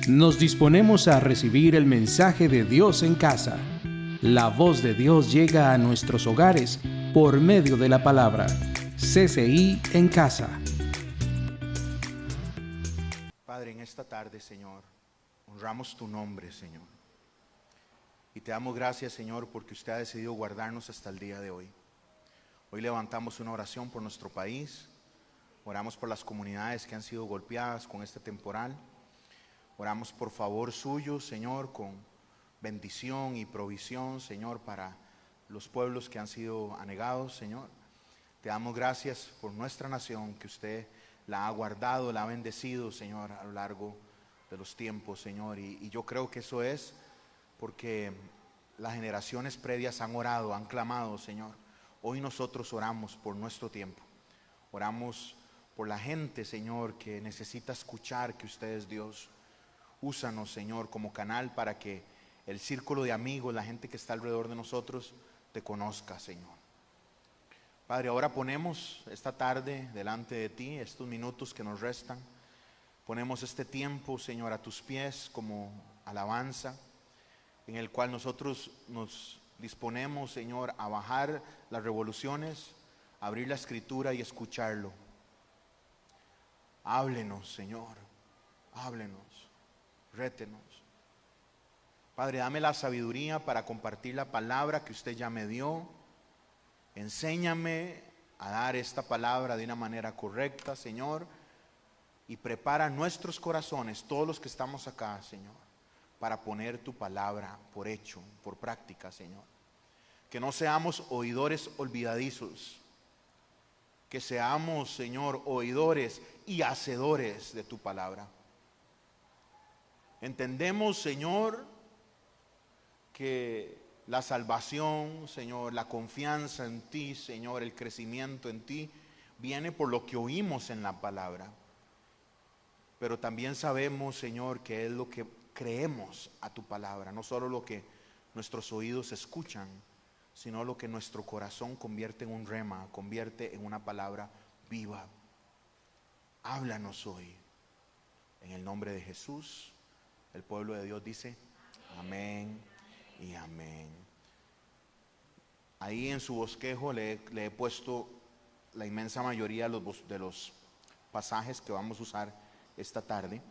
Nos disponemos a recibir el mensaje de Dios en casa. La voz de Dios llega a nuestros hogares por medio de la palabra. CCI en casa. Padre, en esta tarde, Señor, honramos tu nombre, Señor. Y te damos gracias, Señor, porque usted ha decidido guardarnos hasta el día de hoy. Hoy levantamos una oración por nuestro país. Oramos por las comunidades que han sido golpeadas con este temporal. Oramos por favor suyo, Señor, con bendición y provisión, Señor, para los pueblos que han sido anegados, Señor. Te damos gracias por nuestra nación, que usted la ha guardado, la ha bendecido, Señor, a lo largo de los tiempos, Señor. Y yo creo que eso es porque las generaciones previas han orado, han clamado, Señor. Hoy nosotros oramos por nuestro tiempo. Oramos por la gente, Señor, que necesita escuchar que usted es Dios. Úsanos, Señor, como canal para que el círculo de amigos, la gente que está alrededor de nosotros, te conozca, Señor. Padre, ahora ponemos esta tarde delante de ti, estos minutos que nos restan. Ponemos este tiempo, Señor, a tus pies como alabanza, en el cual nosotros nos disponemos, Señor, a bajar las revoluciones, a abrir la Escritura y escucharlo. Háblenos, Señor, háblenos. Rétenos. Padre, dame la sabiduría para compartir la palabra que usted ya me dio. Enséñame a dar esta palabra de una manera correcta, Señor. Y prepara nuestros corazones, todos los que estamos acá, Señor, para poner tu palabra por hecho, por práctica, Señor. Que no seamos oidores olvidadizos. Que seamos, Señor, oidores y hacedores de tu palabra. Entendemos, Señor, que la salvación, Señor, la confianza en ti, Señor, el crecimiento en ti, viene por lo que oímos en la palabra. Pero también sabemos, Señor, que es lo que creemos a tu palabra, no solo lo que nuestros oídos escuchan, sino lo que nuestro corazón convierte en un rema, convierte en una palabra viva. Háblanos hoy, en el nombre de Jesús. El pueblo de Dios dice amén y amén. Ahí en su bosquejo le he puesto la inmensa mayoría de los pasajes que vamos a usar esta tarde.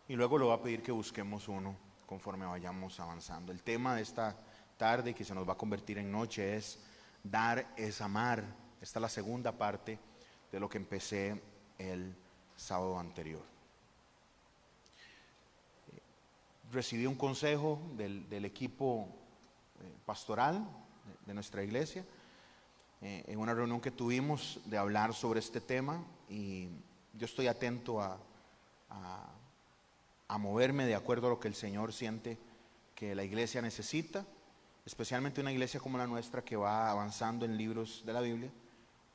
Y luego le voy a pedir que busquemos uno conforme vayamos avanzando. El tema de esta tarde, que se nos va a convertir en noche, es dar es amar. Esta es la segunda parte de lo que empecé el sábado anterior. Recibí un consejo del equipo pastoral de nuestra iglesia en una reunión que tuvimos de hablar sobre este tema, y yo estoy atento a moverme de acuerdo a lo que el Señor siente que la iglesia necesita, especialmente una iglesia como la nuestra que va avanzando en libros de la Biblia.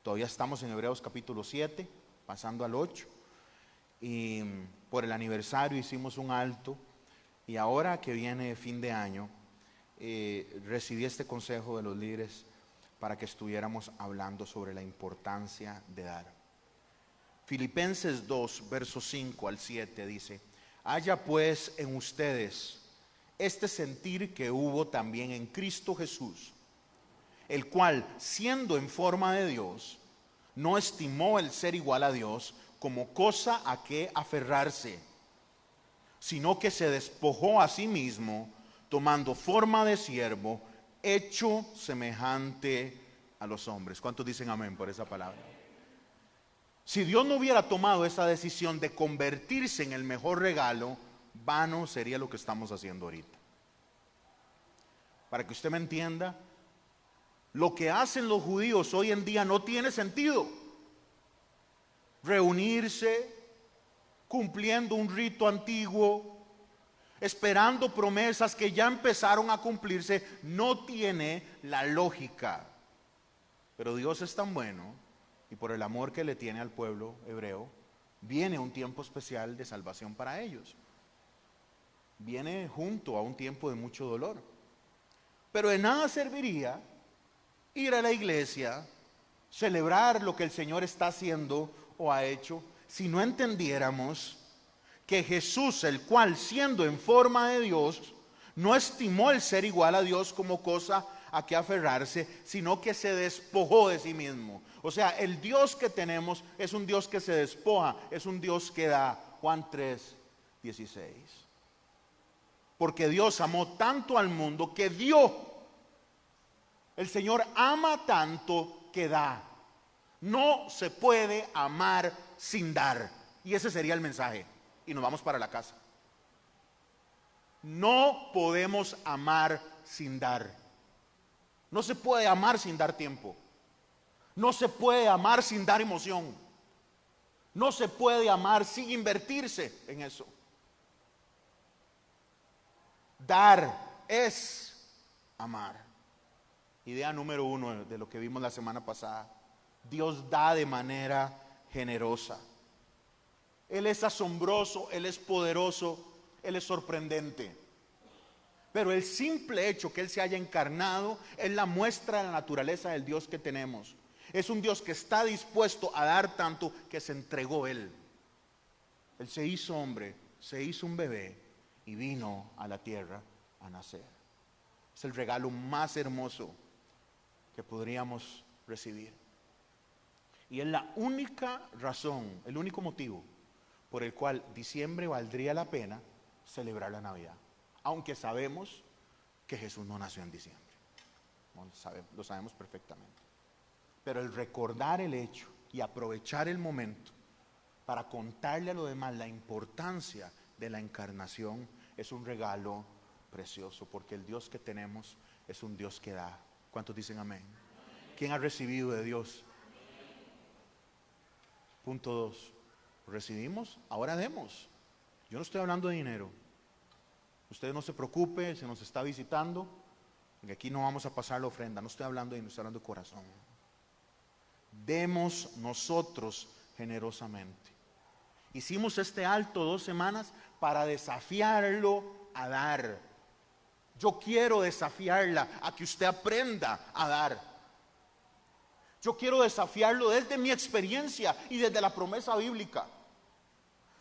Todavía estamos en Hebreos capítulo 7, pasando al 8, y por el aniversario hicimos un alto. Y ahora que viene fin de año, recibí este consejo de los líderes para que estuviéramos hablando sobre la importancia de dar. Filipenses 2, versos 5 al 7 dice: haya pues en ustedes este sentir que hubo también en Cristo Jesús, el cual, siendo en forma de Dios, no estimó el ser igual a Dios como cosa a que aferrarse, sino que se despojó a sí mismo, tomando forma de siervo, hecho semejante a los hombres. ¿Cuántos dicen amén por esa palabra? Si Dios no hubiera tomado esa decisión de convertirse en el mejor regalo, vano sería lo que estamos haciendo ahorita. Para que usted me entienda, lo que hacen los judíos hoy en día no tiene sentido. Reunirse, cumpliendo un rito antiguo, esperando promesas que ya empezaron a cumplirse, no tiene la lógica. Pero Dios es tan bueno, y por el amor que le tiene al pueblo hebreo, viene un tiempo especial de salvación para ellos. Viene junto a un tiempo de mucho dolor. Pero de nada serviría ir a la iglesia, celebrar lo que el Señor está haciendo o ha hecho, si no entendiéramos que Jesús, el cual siendo en forma de Dios, no estimó el ser igual a Dios como cosa a que aferrarse, sino que se despojó de sí mismo. O sea, el Dios que tenemos es un Dios que se despoja, es un Dios que da. Juan 3:16. Porque Dios amó tanto al mundo que dio. El Señor ama tanto que da. No se puede amar sin dar. Y ese sería el mensaje. Y nos vamos para la casa. No podemos amar sin dar. No se puede amar sin dar tiempo. No se puede amar sin dar emoción. No se puede amar sin invertirse en eso. Dar es amar. Idea número 1 de lo que vimos la semana pasada. Dios da de manera generosa. Él es asombroso, Él es poderoso, Él es sorprendente. Pero el simple hecho que Él se haya encarnado es la muestra de la naturaleza del Dios que tenemos. Es un Dios que está dispuesto a dar tanto que se entregó Él. Él se hizo hombre, se hizo un bebé y vino a la tierra a nacer. Es el regalo más hermoso que podríamos recibir. Y es la única razón, el único motivo por el cual diciembre valdría la pena celebrar la Navidad. Aunque sabemos que Jesús no nació en diciembre. Lo sabemos perfectamente. Pero el recordar el hecho y aprovechar el momento para contarle a los demás la importancia de la encarnación es un regalo precioso, porque el Dios que tenemos es un Dios que da. ¿Cuántos dicen amén? ¿Quién ha recibido de Dios? Punto 2. ¿Recibimos? Ahora demos. Yo no estoy hablando de dinero. Usted no se preocupe si nos está visitando, porque aquí no vamos a pasar la ofrenda. No estoy hablando de dinero, estoy hablando de corazón. Demos nosotros generosamente. Hicimos este alto 2 semanas para desafiarlo a dar. Yo quiero desafiarla a que usted aprenda a dar. Yo quiero desafiarlo desde mi experiencia y desde la promesa bíblica.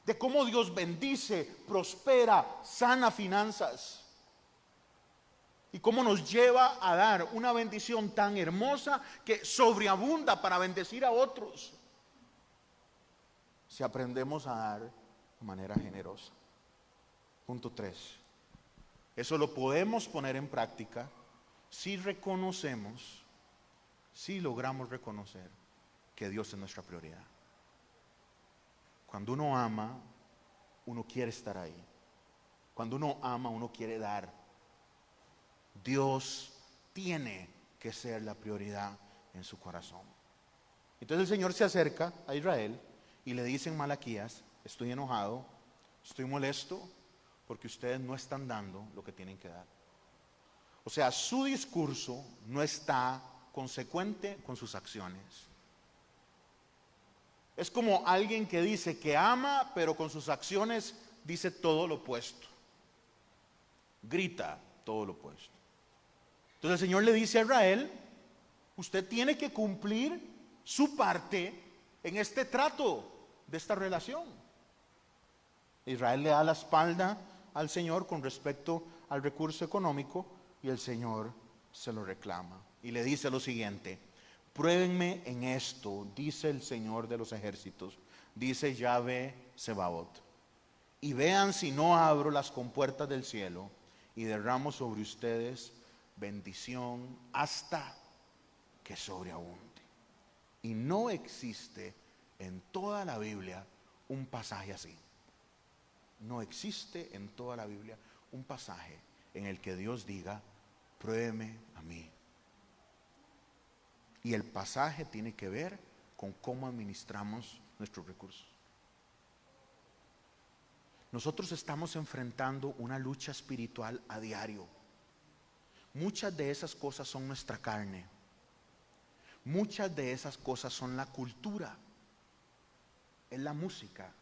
De cómo Dios bendice, prospera, sana finanzas. Y cómo nos lleva a dar una bendición tan hermosa que sobreabunda para bendecir a otros. Si aprendemos a dar de manera generosa. Punto 3. Eso lo podemos poner en práctica si reconocemos, si logramos reconocer que Dios es nuestra prioridad. Cuando uno ama, uno quiere estar ahí. Cuando uno ama, uno quiere dar. Dios tiene que ser la prioridad en su corazón. Entonces el Señor se acerca a Israel y le dice en Malaquías: estoy enojado, estoy molesto porque ustedes no están dando lo que tienen que dar. O sea, su discurso no está consecuente con sus acciones. Es como alguien que dice que ama, pero con sus acciones dice todo lo opuesto. Grita todo lo opuesto. Entonces el Señor le dice a Israel: usted tiene que cumplir su parte en este trato de esta relación. Israel le da la espalda al Señor con respecto al recurso económico y el Señor se lo reclama. Y le dice lo siguiente: pruébenme en esto, dice el Señor de los ejércitos, dice Yahvé Sebaot, y vean si no abro las compuertas del cielo y derramo sobre ustedes bendición hasta que sobreabunde. Y no existe en toda la Biblia un pasaje así. No existe en toda la Biblia un pasaje en el que Dios diga: pruébeme a mí. Y el pasaje tiene que ver con cómo administramos nuestros recursos. Nosotros estamos enfrentando una lucha espiritual a diario. Muchas de esas cosas son nuestra carne. Muchas de esas cosas son la cultura. Es la música.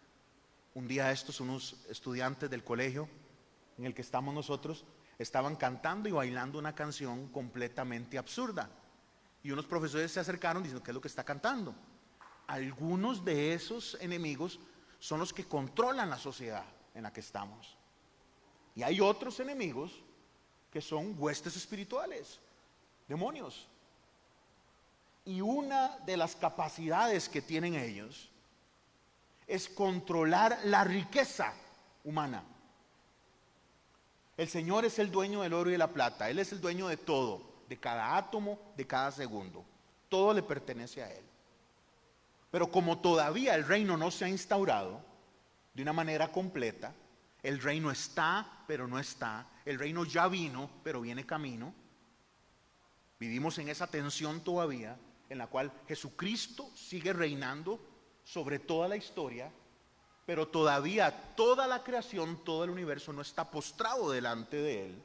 Un día estos, unos estudiantes del colegio en el que estamos nosotros, estaban cantando y bailando una canción completamente absurda. Y unos profesores se acercaron diciendo: ¿qué es lo que está cantando? Algunos de esos enemigos son los que controlan la sociedad. en la que estamos. Y hay otros enemigos que son huestes espirituales, demonios. Y una de las capacidades que tienen ellos es controlar la riqueza humana. El Señor es el dueño del oro y de la plata. Él es el dueño de todo, de cada átomo, de cada segundo. Todo le pertenece a Él. Pero como todavía el reino no se ha instaurado de una manera completa, el reino está, pero no está. El reino ya vino, pero viene camino. Vivimos en esa tensión todavía, en la cual Jesucristo sigue reinando sobre toda la historia, pero todavía toda la creación, todo el universo no está postrado delante de Él.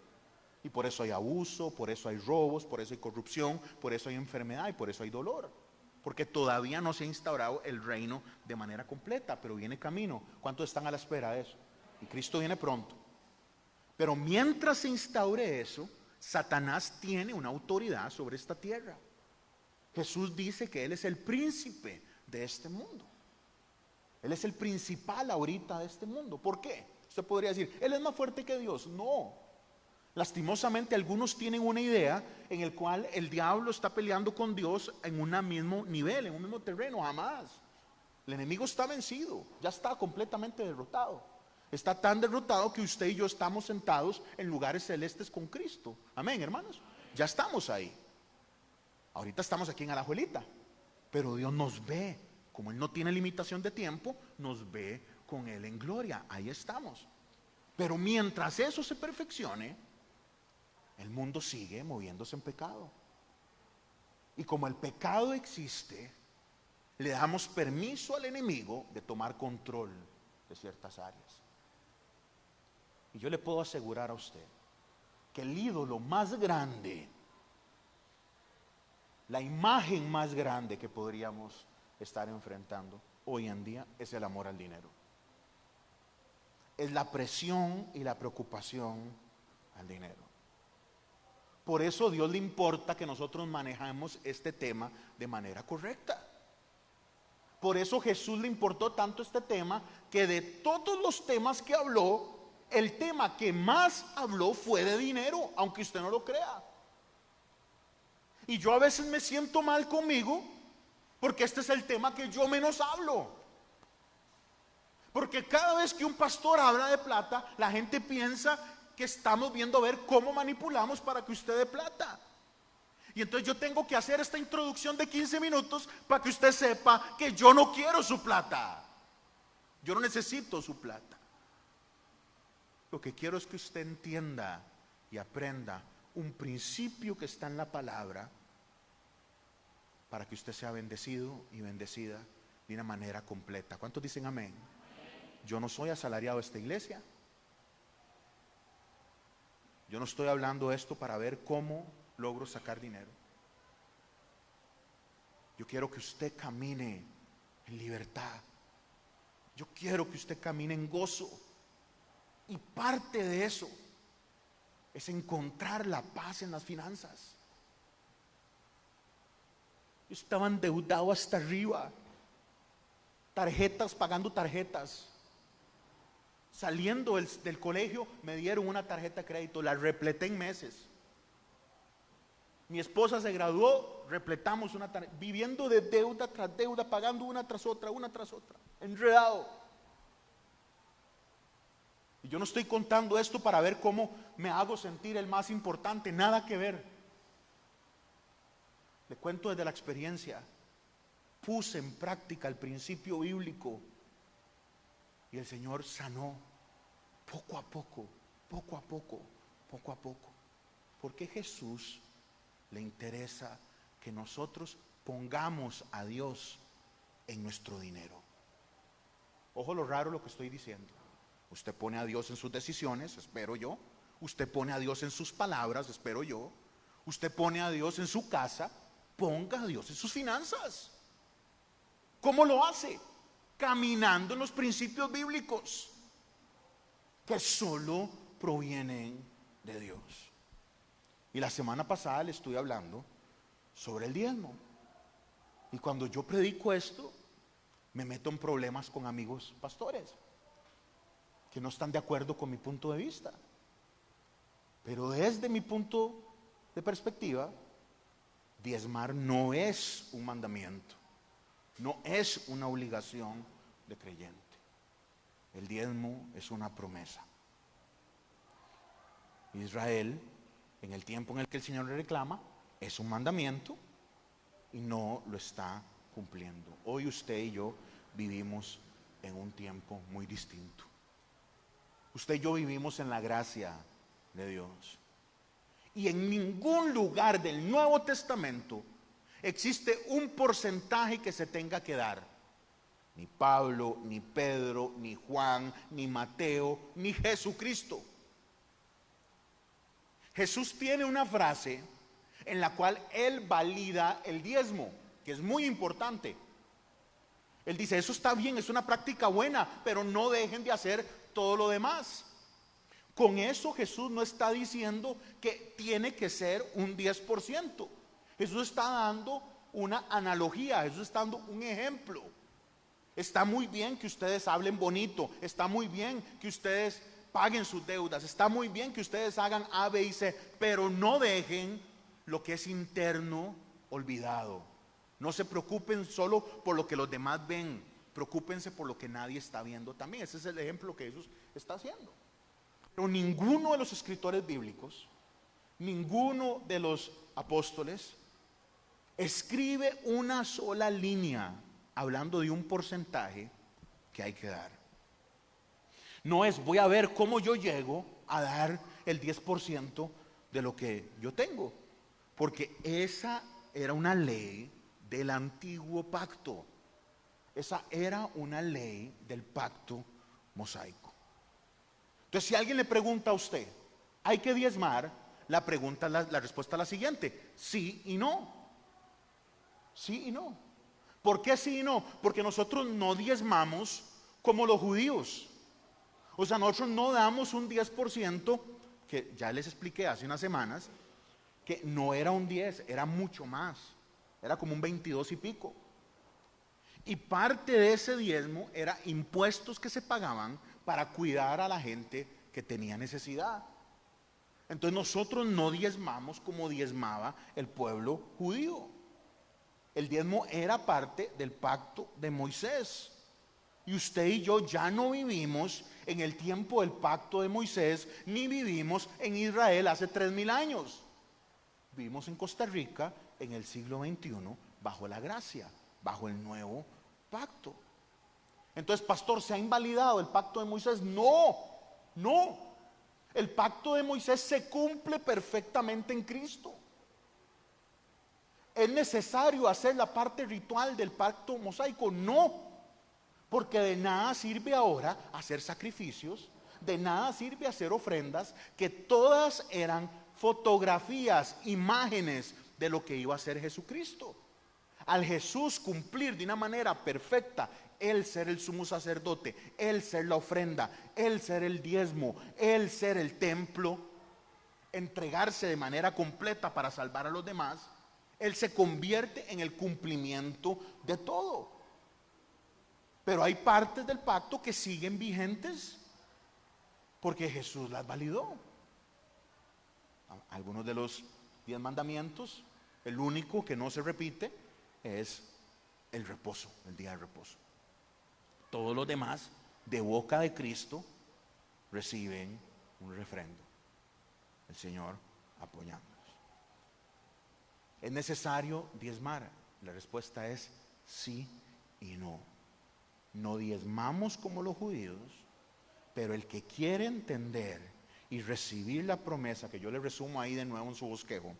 Y por eso hay abuso, por eso hay robos, por eso hay corrupción, por eso hay enfermedad y por eso hay dolor. Porque todavía no se ha instaurado el reino de manera completa, pero viene camino. ¿Cuántos están a la espera de eso? Y Cristo viene pronto. Pero mientras se instaure eso, Satanás tiene una autoridad sobre esta tierra. Jesús dice que Él es el príncipe de este mundo. Él es el principal ahorita de este mundo. ¿Por qué? Usted podría decir, Él es más fuerte que Dios. No. Lastimosamente algunos tienen una idea en el cual el diablo está peleando con Dios en un mismo nivel, en un mismo terreno. Jamás. El enemigo está vencido, ya está completamente derrotado. Está tan derrotado que usted y yo estamos sentados en lugares celestes con Cristo. Amén, hermanos. Ya estamos ahí. Ahorita estamos aquí en Alajuelita, pero Dios nos ve. Como Él no tiene limitación de tiempo, nos ve con Él en gloria. Ahí estamos. Pero mientras eso se perfeccione, el mundo sigue moviéndose en pecado. Y como el pecado existe, le damos permiso al enemigo de tomar control de ciertas áreas. Y yo le puedo asegurar a usted que el ídolo más grande, la imagen más grande que podríamos estar enfrentando hoy en día es el amor al dinero. Es la presión y la preocupación al dinero. Por eso a Dios le importa que nosotros manejemos este tema de manera correcta. Por eso Jesús le importó tanto este tema, que de todos los temas que habló, el tema que más habló fue de dinero, aunque usted no lo crea. Y yo a veces me siento mal conmigo, porque este es el tema que yo menos hablo. Porque cada vez que un pastor habla de plata, la gente piensa que estamos viendo a ver cómo manipulamos para que usted dé plata. Y entonces yo tengo que hacer esta introducción de 15 minutos para que usted sepa que yo no quiero su plata. Yo no necesito su plata. Lo que quiero es que usted entienda y aprenda un principio que está en la palabra, para que usted sea bendecido y bendecida de una manera completa. ¿Cuántos dicen amén? Yo no soy asalariado de esta iglesia. Yo no estoy hablando esto para ver cómo logro sacar dinero. Yo quiero que usted camine en libertad. Yo quiero que usted camine en gozo. Y parte de eso es encontrar la paz en las finanzas. Yo estaba endeudado hasta arriba. Tarjetas, pagando tarjetas. Saliendo del colegio me dieron una tarjeta de crédito, la repleté en meses. Mi esposa se graduó, repletamos una tarjeta, viviendo de deuda tras deuda, pagando una tras otra, enredado. Y yo no estoy contando esto para ver cómo me hago sentir el más importante, nada que ver. Le cuento desde la experiencia. Puse en práctica el principio bíblico y el Señor sanó poco a poco, poco a poco, poco a poco. Porque Jesús le interesa que nosotros pongamos a Dios en nuestro dinero. Ojo lo raro lo que estoy diciendo. Usted pone a Dios en sus decisiones, espero yo. Usted pone a Dios en sus palabras, espero yo. Usted pone a Dios en su casa. Ponga a Dios en sus finanzas. ¿Cómo lo hace? Caminando en los principios bíblicos que solo provienen de Dios. Y la semana pasada le estuve hablando sobre el diezmo. Y cuando yo predico esto, me meto en problemas con amigos pastores que no están de acuerdo con mi punto de vista. Pero desde mi punto de perspectiva, diezmar no es un mandamiento, no es una obligación de creyente. El diezmo es una promesa. Israel, en el tiempo en el que el Señor le reclama, es un mandamiento y no lo está cumpliendo. Hoy usted y yo vivimos en un tiempo muy distinto. Usted y yo vivimos en la gracia de Dios. Y en ningún lugar del Nuevo Testamento existe un porcentaje que se tenga que dar. Ni Pablo, ni Pedro, ni Juan, ni Mateo, ni Jesucristo. Jesús tiene una frase en la cual Él valida el diezmo, que es muy importante. Él dice, eso está bien, es una práctica buena, pero no dejen de hacer todo lo demás. Con eso Jesús no está diciendo que tiene que ser un 10%. Jesús está dando una analogía, Jesús está dando un ejemplo. Está muy bien que ustedes hablen bonito, está muy bien que ustedes paguen sus deudas, está muy bien que ustedes hagan A, B y C, pero no dejen lo que es interno olvidado. No se preocupen solo por lo que los demás ven, preocúpense por lo que nadie está viendo también. Ese es el ejemplo que Jesús está haciendo. Pero ninguno de los escritores bíblicos, ninguno de los apóstoles escribe una sola línea hablando de un porcentaje que hay que dar. No es voy a ver cómo yo llego a dar el 10% de lo que yo tengo, porque esa era una ley del antiguo pacto. Esa era una ley del pacto mosaico. Entonces, si alguien le pregunta a usted, ¿hay que diezmar? La respuesta es la siguiente: sí y no. Sí y no. ¿Por qué sí y no? Porque nosotros no diezmamos como los judíos. O sea, nosotros no damos un 10%, que ya les expliqué hace unas semanas, que no era un 10, era mucho más. Era como un 22 y pico. Y parte de ese diezmo era impuestos que se pagaban para cuidar a la gente que tenía necesidad. Entonces nosotros no diezmamos como diezmaba el pueblo judío. El diezmo era parte del pacto de Moisés. Y usted y yo ya no vivimos en el tiempo del pacto de Moisés, ni vivimos en Israel hace 3000 años. Vivimos en Costa Rica en el siglo XXI bajo la gracia, bajo el nuevo pacto. Entonces, pastor, ¿se ha invalidado el pacto de Moisés? No, no. El pacto de Moisés se cumple perfectamente en Cristo. ¿Es necesario hacer la parte ritual del pacto mosaico? No, porque de nada sirve ahora hacer sacrificios, de nada sirve hacer ofrendas, que todas eran fotografías, imágenes de lo que iba a hacer Jesucristo. Al Jesús cumplir de una manera perfecta, Él ser el sumo sacerdote, Él ser la ofrenda, Él ser el diezmo, Él ser el templo, entregarse de manera completa para salvar a los demás, Él se convierte en el cumplimiento de todo. Pero hay partes del pacto que siguen vigentes porque Jesús las validó. Algunos de los 10 mandamientos, el único que no se repite es el reposo, el día de reposo. Todos los demás, de boca de Cristo, reciben un refrendo. El Señor apoyándonos. ¿Es necesario diezmar? La respuesta es sí y no. No diezmamos como los judíos, pero el que quiere entender y recibir la promesa, que yo le resumo ahí de nuevo en su bosquejo: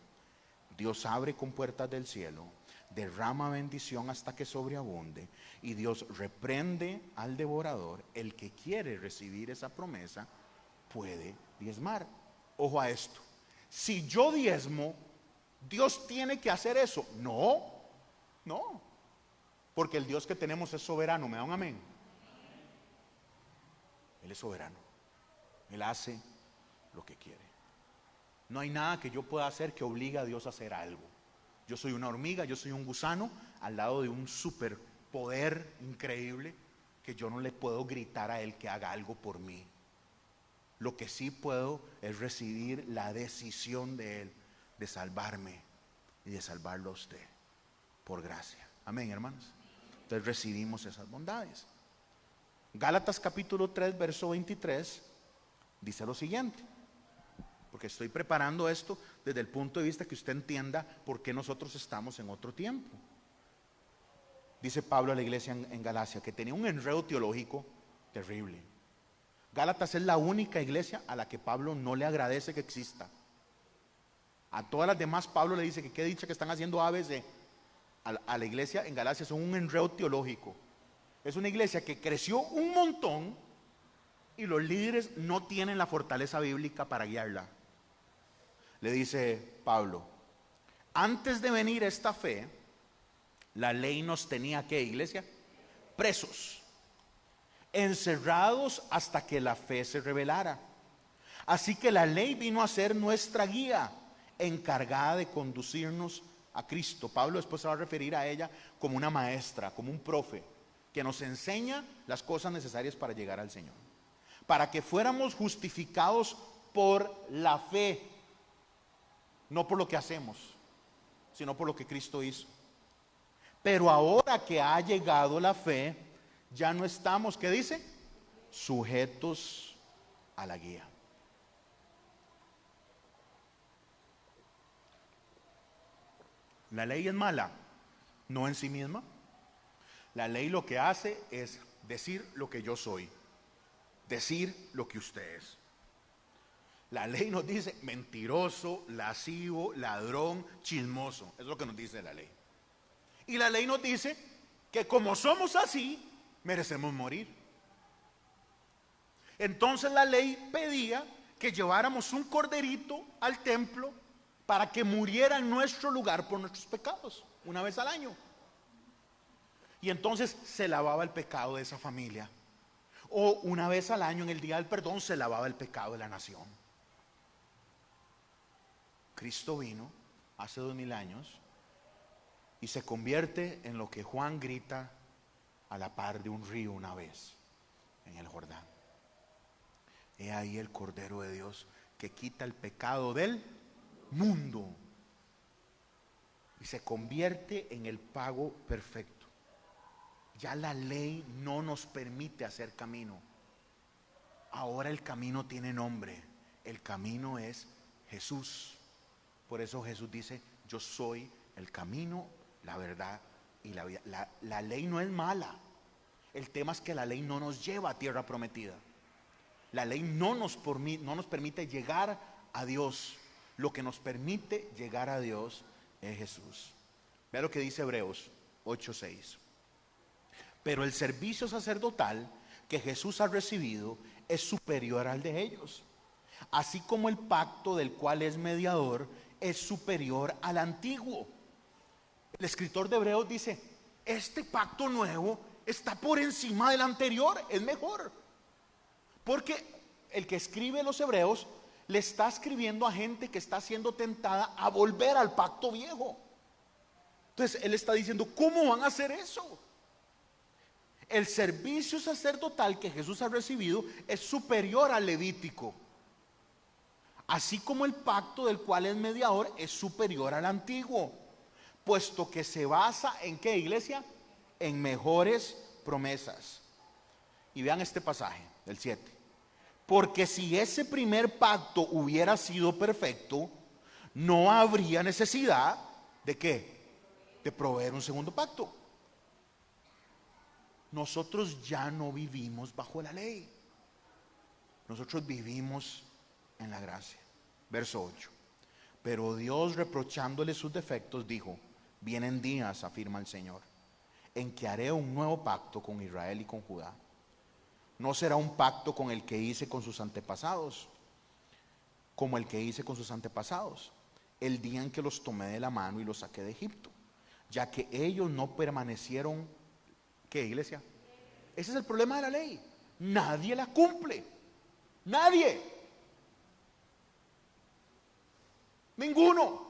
Dios abre con puertas del cielo, derrama bendición hasta que sobreabunde, y Dios reprende al devorador. El que quiere recibir esa promesa puede diezmar. Ojo a esto: si yo diezmo, ¿Dios tiene que hacer eso? No, no, porque el Dios que tenemos es soberano. ¿Me da un amén? Él es soberano. Él hace lo que quiere. No hay nada que yo pueda hacer que obligue a Dios a hacer algo. Yo soy una hormiga, yo soy un gusano al lado de un superpoder increíble que yo no le puedo gritar a Él que haga algo por mí. Lo que sí puedo es recibir la decisión de Él de salvarme y de salvarlo a usted por gracia. Amén, hermanos. Entonces recibimos esas bondades. Gálatas capítulo 3, verso 23 dice lo siguiente, porque estoy preparando esto desde el punto de vista que usted entienda por qué nosotros estamos en otro tiempo. Dice Pablo a la iglesia en Galacia que tenía un enredo teológico terrible. Gálatas es la única iglesia a la que Pablo no le agradece que exista. A todas las demás Pablo le dice que qué dicha que están haciendo ABC. A la iglesia en Galacia son un enredo teológico. Es una iglesia que creció un montón y los líderes no tienen la fortaleza bíblica para guiarla. Le dice Pablo, antes de venir esta fe, la ley nos tenía, ¿qué, iglesia? Presos, encerrados hasta que la fe se revelara. Así que la ley vino a ser nuestra guía, encargada de conducirnos a Cristo. Pablo después se va a referir a ella como una maestra, como un profe, que nos enseña las cosas necesarias para llegar al Señor, para que fuéramos justificados por la fe, no por lo que hacemos, sino por lo que Cristo hizo. Pero ahora que ha llegado la fe, ya no estamos, ¿qué dice? Sujetos a la guía. La ley es mala, no en sí misma. La ley lo que hace es decir lo que yo soy, decir lo que usted es. La ley nos dice mentiroso, lascivo, ladrón, chismoso. Es lo que nos dice la ley. Y la ley nos dice que como somos así, merecemos morir. Entonces la ley pedía que lleváramos un corderito al templo para que muriera en nuestro lugar por nuestros pecados, una vez al año. Y entonces se lavaba el pecado de esa familia. O una vez al año, en el día del perdón, se lavaba el pecado de la nación. Cristo vino hace 2000 años y se convierte en lo que Juan grita a la par de un río una vez en el Jordán. He ahí el Cordero de Dios que quita el pecado del mundo y se convierte en el pago perfecto. Ya la ley no nos permite hacer camino. Ahora el camino tiene nombre. El camino es Jesús. Por eso Jesús dice, yo soy el camino, la verdad y la vida. La ley no es mala. El tema es que la ley no nos lleva a tierra prometida. La ley no nos permite llegar a Dios. Lo que nos permite llegar a Dios es Jesús. Vea lo que dice Hebreos 8:6. Pero el servicio sacerdotal que Jesús ha recibido es superior al de ellos, así como el pacto del cual es mediador es superior al antiguo. El escritor de Hebreos dice, este pacto nuevo está por encima del anterior, es mejor. Porque el que escribe los Hebreos le está escribiendo a gente que está siendo tentada a volver al pacto viejo. Entonces él está diciendo, ¿cómo van a hacer eso? El servicio sacerdotal que Jesús ha recibido es superior al levítico, así como el pacto del cual es mediador es superior al antiguo, puesto que se basa en ¿qué, iglesia? En mejores promesas. Y vean este pasaje, el 7. Porque si ese primer pacto hubiera sido perfecto, no habría necesidad de ¿qué? De proveer un segundo pacto. Nosotros ya no vivimos bajo la ley. Nosotros vivimos en la gracia. Verso 8. Pero Dios, reprochándole sus defectos, dijo, vienen días, afirma el Señor, en que haré un nuevo pacto con Israel y con Judá. No será un pacto con el que hice con sus antepasados, como el que hice con sus antepasados, el día en que los tomé de la mano y los saqué de Egipto, ya que ellos no permanecieron, ¿qué, iglesia? Ese es el problema de la ley. Nadie la cumple. Nadie. Ninguno.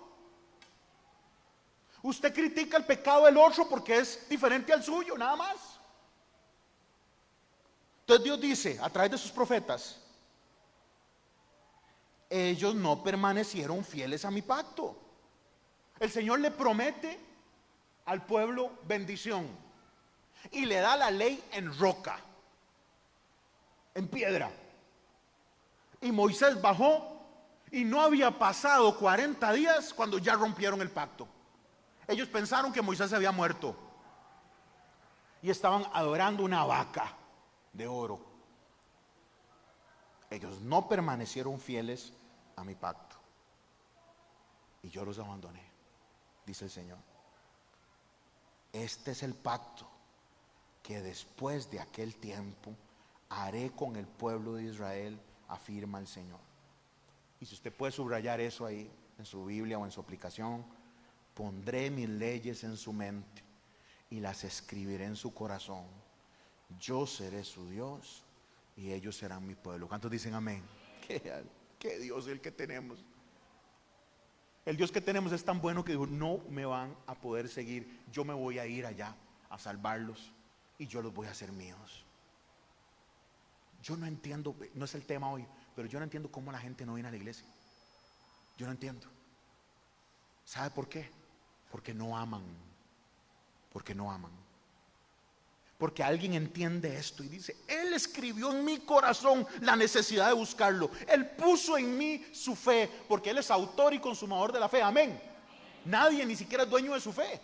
Usted critica el pecado del otro porque es diferente al suyo, nada más. Entonces Dios dice a través de sus profetas, ellos no permanecieron fieles a mi pacto. El Señor le promete al pueblo bendición y le da la ley en roca, en piedra. Y Moisés bajó y no había pasado 40 días cuando ya rompieron el pacto. Ellos pensaron que Moisés se había muerto y estaban adorando una vaca de oro. Ellos no permanecieron fieles a mi pacto y yo los abandoné, dice el Señor. Este es el pacto que después de aquel tiempo haré con el pueblo de Israel, afirma el Señor. Y si usted puede subrayar eso ahí en su Biblia o en su aplicación: pondré mis leyes en su mente y las escribiré en su corazón. Yo seré su Dios y ellos serán mi pueblo. ¿Cuántos dicen amén? ¿Qué Dios es el que tenemos? El Dios que tenemos es tan bueno que dijo: no me van a poder seguir, yo me voy a ir allá a salvarlos y yo los voy a hacer míos. Yo no entiendo, no es el tema hoy, pero yo no entiendo cómo la gente no viene a la iglesia. Yo no entiendo. ¿Sabe por qué? Porque no aman. Porque no aman. Porque alguien entiende esto y dice: Él escribió en mi corazón la necesidad de buscarlo. Él puso en mí su fe, porque Él es autor y consumador de la fe. Amén. Nadie ni siquiera es dueño de su fe.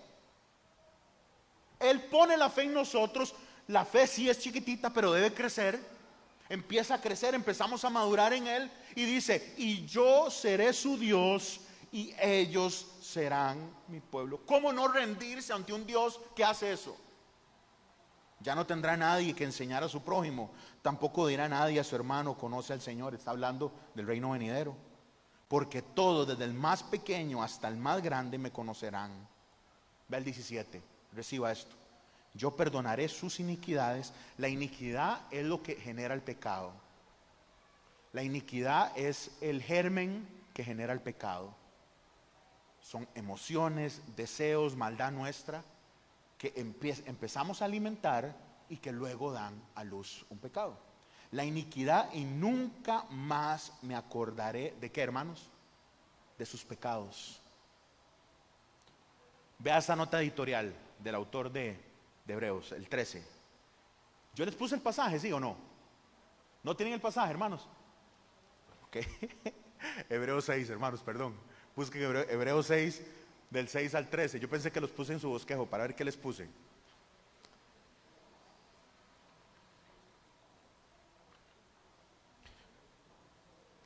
Él pone la fe en nosotros. La fe sí es chiquitita, pero debe crecer. Empieza a crecer, empezamos a madurar en Él. Y dice: y yo seré su Dios y ellos serán mi pueblo. ¿Cómo no rendirse ante un Dios que hace eso? Ya no tendrá nadie que enseñar a su prójimo, tampoco dirá nadie a su hermano: conoce al Señor. Está hablando del reino venidero. Porque todos, desde el más pequeño hasta el más grande, me conocerán. Ve el 17, reciba esto: yo perdonaré sus iniquidades. La iniquidad es lo que genera el pecado. La iniquidad es el germen que genera el pecado. Son emociones, deseos, maldad nuestra que empezamos a alimentar y que luego dan a luz un pecado. La iniquidad: y nunca más me acordaré de qué, hermanos, de sus pecados. Vea esta nota editorial del autor de Hebreos, el 13. Yo les puse el pasaje, ¿sí o no? ¿No tienen el pasaje, hermanos? Ok. Hebreos 6, hermanos, perdón. Busquen Hebreos 6, del 6 al 13. Yo pensé que los puse en su bosquejo para ver qué les puse.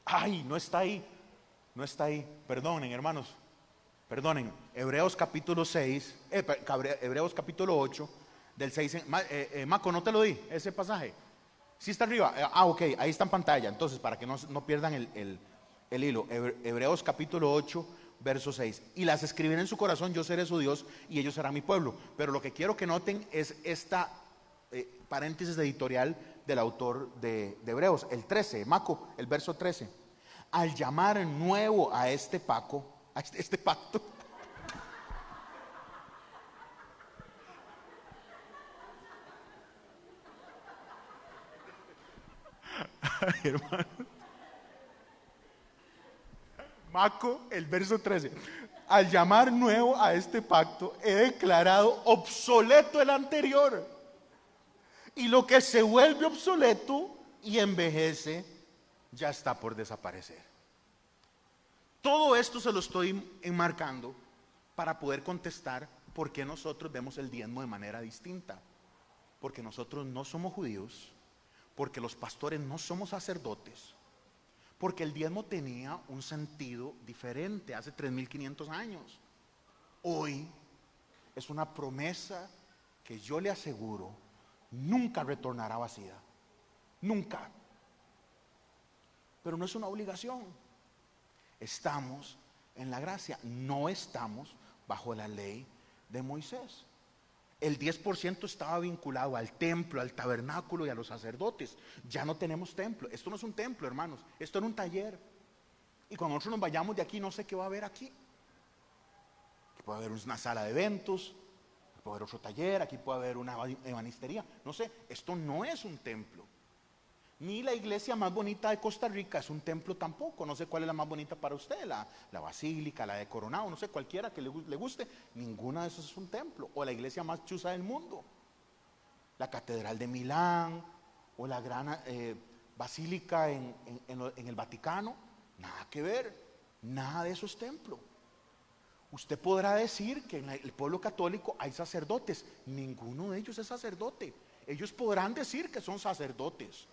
Ay, no está ahí. No está ahí. Perdonen, hermanos. Perdonen. Hebreos capítulo 6, Hebreos capítulo 8, del 6. Maco, no te lo di, ese pasaje. Sí está arriba. Ok, ahí está en pantalla. Entonces, para que no pierdan el hilo. Hebreos capítulo 8, verso 6. Y las escribiré en su corazón, yo seré su Dios y ellos serán mi pueblo. Pero lo que quiero que noten es esta paréntesis editorial del autor de Hebreos, el 13. Maco, el verso 13. Al llamar nuevo a este pacto. Hermano. Maco, el verso 13. Al llamar nuevo a este pacto, he declarado obsoleto el anterior. Y lo que se vuelve obsoleto y envejece, ya está por desaparecer. Todo esto se lo estoy enmarcando para poder contestar por qué nosotros vemos el diezmo de manera distinta. Porque nosotros no somos judíos, porque los pastores no somos sacerdotes, porque el diezmo tenía un sentido diferente hace 3500 años. Hoy es una promesa que yo le aseguro nunca retornará vacía. Nunca. Pero no es una obligación. Estamos en la gracia, no estamos bajo la ley de Moisés. El 10% estaba vinculado al templo, al tabernáculo y a los sacerdotes. Ya no tenemos templo. Esto no es un templo, hermanos. Esto era un taller. Y cuando nosotros nos vayamos de aquí, no sé qué va a haber aquí. Aquí puede haber una sala de eventos, aquí puede haber otro taller, aquí puede haber una ebanistería. No sé, esto no es un templo. Ni la iglesia más bonita de Costa Rica es un templo tampoco. No sé cuál es la más bonita para usted, la basílica, la de Coronado, no sé, cualquiera que le guste. Ninguna de esas es un templo. O la iglesia más chusa del mundo, la Catedral de Milán, o la gran basílica en el Vaticano. Nada que ver, nada de eso es templo. Usted podrá decir que en el pueblo católico hay sacerdotes. Ninguno de ellos es sacerdote. Ellos podrán decir que son sacerdotes,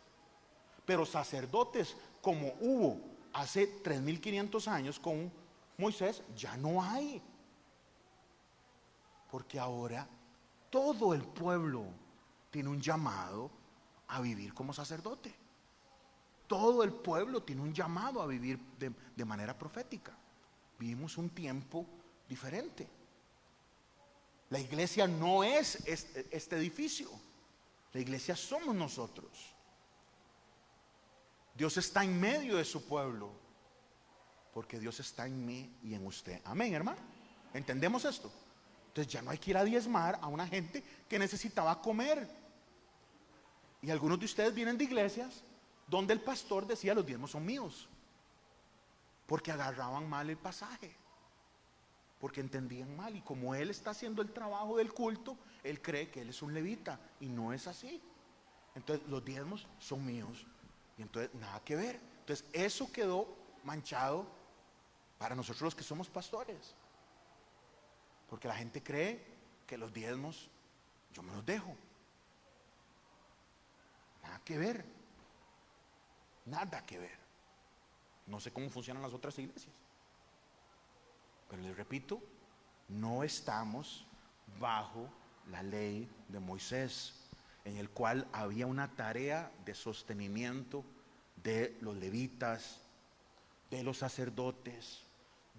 pero sacerdotes como hubo hace 3500 años con Moisés, ya no hay. Porque ahora todo el pueblo tiene un llamado a vivir como sacerdote. Todo el pueblo tiene un llamado a vivir de manera profética. Vivimos un tiempo diferente. La iglesia no es este edificio. La iglesia somos nosotros. Dios está en medio de su pueblo, porque Dios está en mí y en usted. Amén, hermano. ¿Entendemos esto? Entonces ya no hay que ir a diezmar a una gente que necesitaba comer. Y algunos de ustedes vienen de iglesias donde el pastor decía: los diezmos son míos, porque agarraban mal el pasaje, porque entendían mal. Y como él está haciendo el trabajo del culto, él cree que él es un levita, y no es así. Entonces los diezmos son míos, y entonces nada que ver. Entonces eso quedó manchado para nosotros los que somos pastores, porque la gente cree que los diezmos yo me los dejo. Nada que ver, nada que ver. No sé cómo funcionan las otras iglesias, pero les repito, no estamos bajo la ley de Moisés, en el cual había una tarea de sostenimiento de los levitas, de los sacerdotes,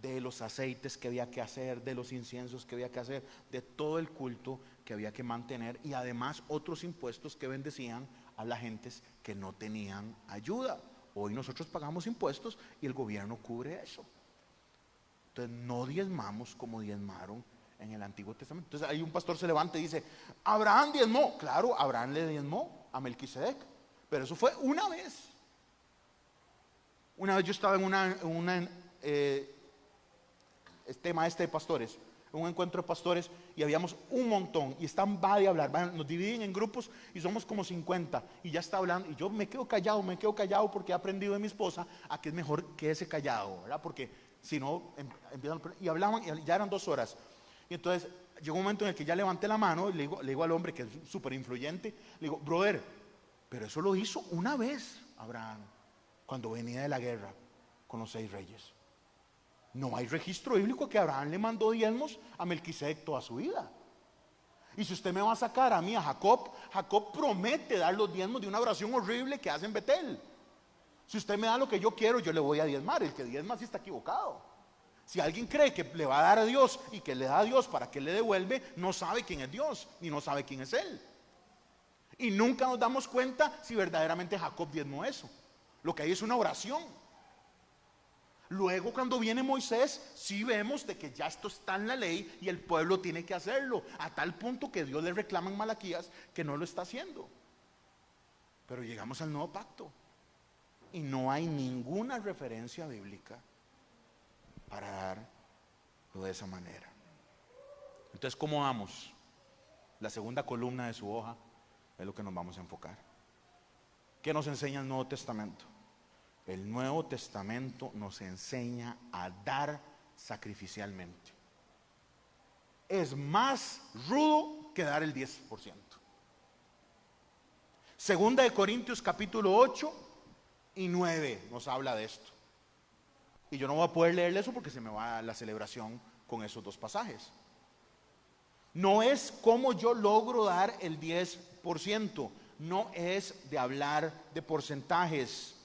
de los aceites que había que hacer, de los inciensos que había que hacer, de todo el culto que había que mantener, y además otros impuestos que bendecían a las gentes que no tenían ayuda. Hoy nosotros pagamos impuestos y el gobierno cubre eso. Entonces no diezmamos como diezmaron en el Antiguo Testamento. Entonces ahí un pastor se levanta y dice: Abraham diezmó. Claro, Abraham le diezmó a Melquisedec, pero eso fue una vez. Una vez yo estaba en tema de pastores, en un encuentro de pastores, y habíamos un montón, y están va de hablar, nos dividen en grupos y somos como 50, y ya está hablando, y yo me quedo callado porque he aprendido de mi esposa a que es mejor quédese callado, ¿verdad? Porque si no, empiezan, y hablaban, y ya eran 2 horas, y entonces llegó un momento en el que ya levanté la mano, y le digo al hombre que es súper influyente, le digo: brother, pero eso lo hizo una vez Abraham, cuando venía de la guerra con los 6 reyes. No hay registro bíblico que Abraham le mandó diezmos a Melquisedec toda su vida. Y si usted me va a sacar a mí a Jacob, Jacob promete dar los diezmos de una oración horrible que hace en Betel. Si usted me da lo que yo quiero, yo le voy a diezmar. El que diezma sí está equivocado. Si alguien cree que le va a dar a Dios y que le da a Dios para que le devuelve, no sabe quién es Dios ni no sabe quién es Él. Y nunca nos damos cuenta si verdaderamente Jacob diezmó eso. Lo que hay es una oración. Luego, cuando viene Moisés, sí vemos de que ya esto está en la ley y el pueblo tiene que hacerlo, a tal punto que Dios le reclama en Malaquías que no lo está haciendo. Pero llegamos al nuevo pacto y no hay ninguna referencia bíblica para darlo de esa manera. Entonces, ¿cómo vamos? La segunda columna de su hoja es lo que nos vamos a enfocar. ¿Qué nos enseña el Nuevo Testamento? El Nuevo Testamento nos enseña a dar sacrificialmente. Es más rudo que dar el 10%. Segunda de Corintios capítulo 8 y 9 nos habla de esto. Y yo no voy a poder leerle eso porque se me va la celebración con esos 2 pasajes. No es cómo yo logro dar el 10%, no es de hablar de porcentajes.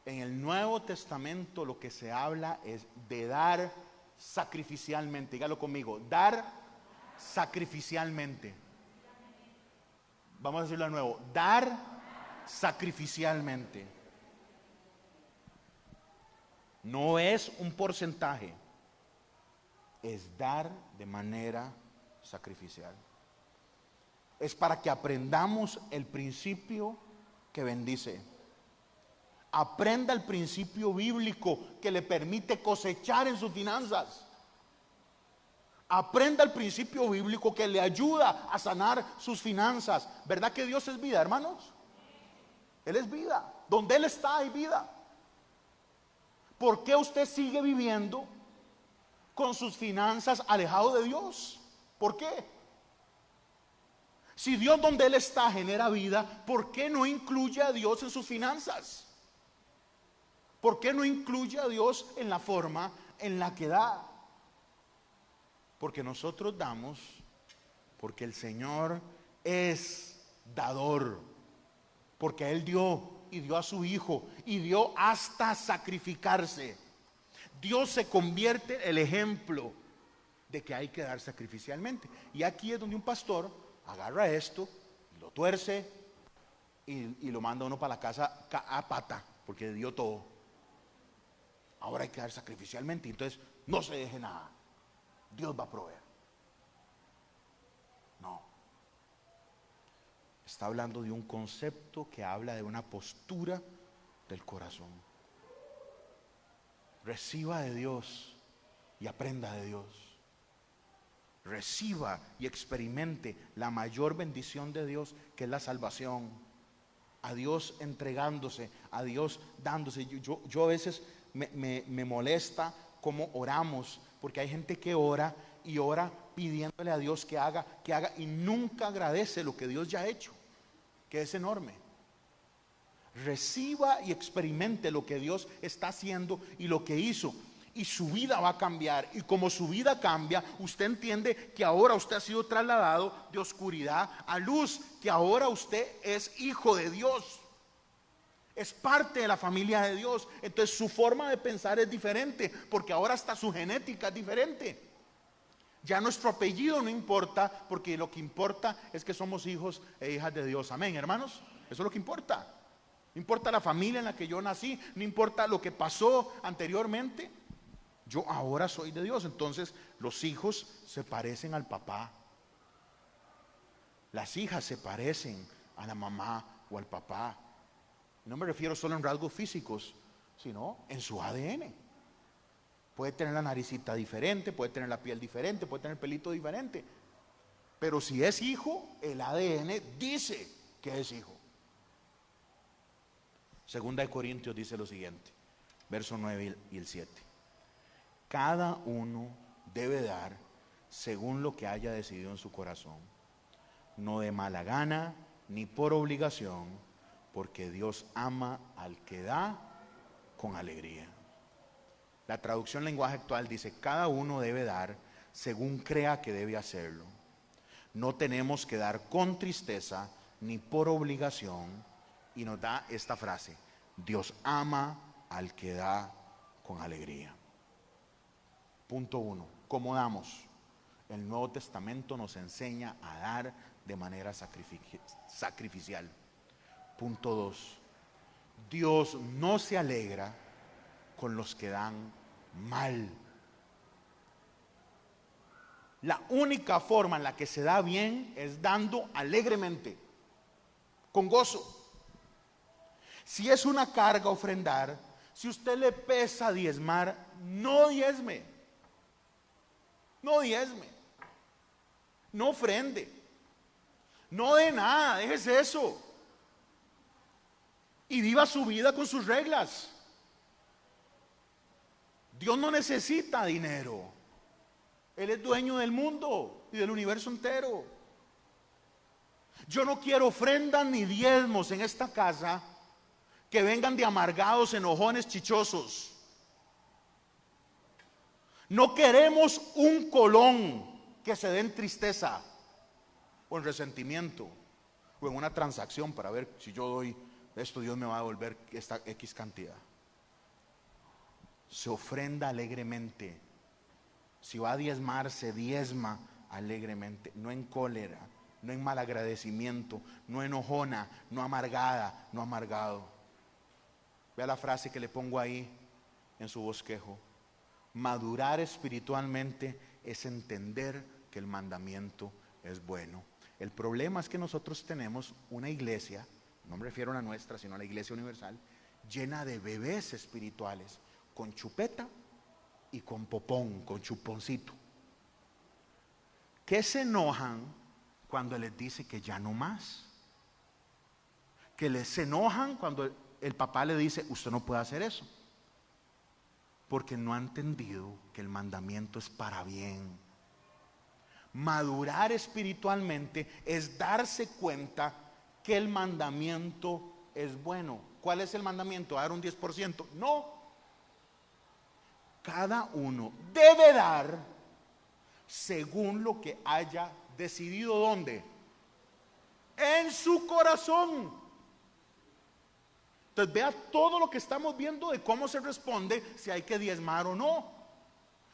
En el Nuevo Testamento lo que se habla es de dar sacrificialmente. Dígalo conmigo: dar sacrificialmente. Vamos a decirlo de nuevo: dar sacrificialmente. No es un porcentaje, es dar de manera sacrificial. Es para que aprendamos el principio que bendice. Aprenda el principio bíblico que le permite cosechar en sus finanzas. Aprenda el principio bíblico que le ayuda a sanar sus finanzas. ¿Verdad que Dios es vida, hermanos? Él es vida. Donde Él está hay vida. ¿Por qué usted sigue viviendo con sus finanzas alejado de Dios? ¿Por qué? Si Dios donde Él está genera vida, ¿por qué no incluye a Dios en sus finanzas? ¿Por qué no incluye a Dios en la forma en la que da? Porque nosotros damos, porque el Señor es dador, porque Él dio y dio a su Hijo y dio hasta sacrificarse. Dios se convierte en el ejemplo de que hay que dar sacrificialmente. Y aquí es donde un pastor agarra esto, y lo tuerce y lo manda uno para la casa a pata, porque dio todo. Ahora hay que dar sacrificialmente, entonces no se deje nada. Dios va a proveer. No. Está hablando de un concepto que habla de una postura del corazón. Reciba de Dios y aprenda de Dios. Reciba y experimente la mayor bendición de Dios, que es la salvación. A Dios entregándose, a Dios dándose. Yo a veces me molesta cómo oramos, porque hay gente que ora y ora pidiéndole a Dios que haga y nunca agradece lo que Dios ya ha hecho, que es enorme. Reciba y experimente lo que Dios está haciendo y lo que hizo, y su vida va a cambiar. Y como su vida cambia, usted entiende que ahora usted ha sido trasladado de oscuridad a luz, que ahora usted es hijo de Dios, es parte de la familia de Dios. Entonces su forma de pensar es diferente, porque ahora hasta su genética es diferente. Ya nuestro apellido no importa, porque lo que importa es que somos hijos e hijas de Dios. Amén, hermanos. Eso es lo que importa. No importa la familia en la que yo nací, no importa lo que pasó anteriormente. Yo ahora soy de Dios. Entonces los hijos se parecen al papá. Las hijas se parecen a la mamá o al papá. No me refiero solo en rasgos físicos, sino en su ADN. Puede tener la naricita diferente, puede tener la piel diferente, puede tener el pelito diferente. Pero si es hijo, el ADN dice que es hijo. Segunda de Corintios dice lo siguiente, verso 9 y el 7. Cada uno debe dar según lo que haya decidido en su corazón, no de mala gana ni por obligación, porque Dios ama al que da con alegría. La traducción lenguaje actual dice: cada uno debe dar según crea que debe hacerlo. No tenemos que dar con tristeza ni por obligación. Y nos da esta frase: Dios ama al que da con alegría. Punto 1. ¿Cómo damos? El Nuevo Testamento nos enseña a dar de manera sacrificial. Punto 2. Dios no se alegra con los que dan mal. La única forma en la que se da bien es dando alegremente, con gozo. Si es una carga ofrendar, si usted le pesa diezmar, no diezme. No diezme. No ofrende. No dé nada, déjese eso. Y viva su vida con sus reglas. Dios no necesita dinero. Él es dueño del mundo y del universo entero. Yo no quiero ofrendas ni diezmos en esta casa que vengan de amargados, enojones, chichosos. No queremos un colón que se dé en tristeza o en resentimiento o en una transacción para ver si yo doy esto, Dios me va a devolver esta X cantidad. Se ofrenda alegremente. Si va a diezmar, se diezma alegremente, no en cólera, no en malagradecimiento, no enojona, no amargada, no amargado. Vea la frase que le pongo ahí en su bosquejo. Madurar espiritualmente es entender que el mandamiento es bueno. El problema es que nosotros tenemos una iglesia no me refiero a la nuestra, sino a la Iglesia Universal, llena de bebés espirituales, con chupeta y con popón, con chuponcito, que se enojan cuando les dice que ya no más, que se enojan cuando el papá le dice, usted no puede hacer eso, porque no ha entendido que el mandamiento es para bien. Madurar espiritualmente es darse cuenta que el mandamiento es bueno. ¿Cuál es el mandamiento? ¿Dar un 10%? No. Cada uno debe dar según lo que haya decidido. ¿Dónde? En su corazón. Entonces vea todo lo que estamos viendo de cómo se responde si hay que diezmar o no.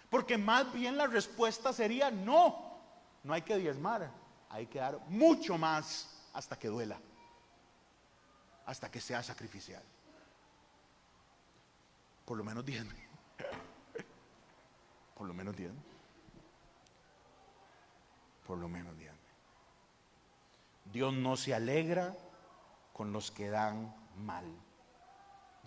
Porque más bien la respuesta sería no. No hay que diezmar, hay que dar mucho más hasta que duela, hasta que sea sacrificial. Por lo menos diezme. Por lo menos diezme. Por lo menos diezme. Dios no se alegra con los que dan mal.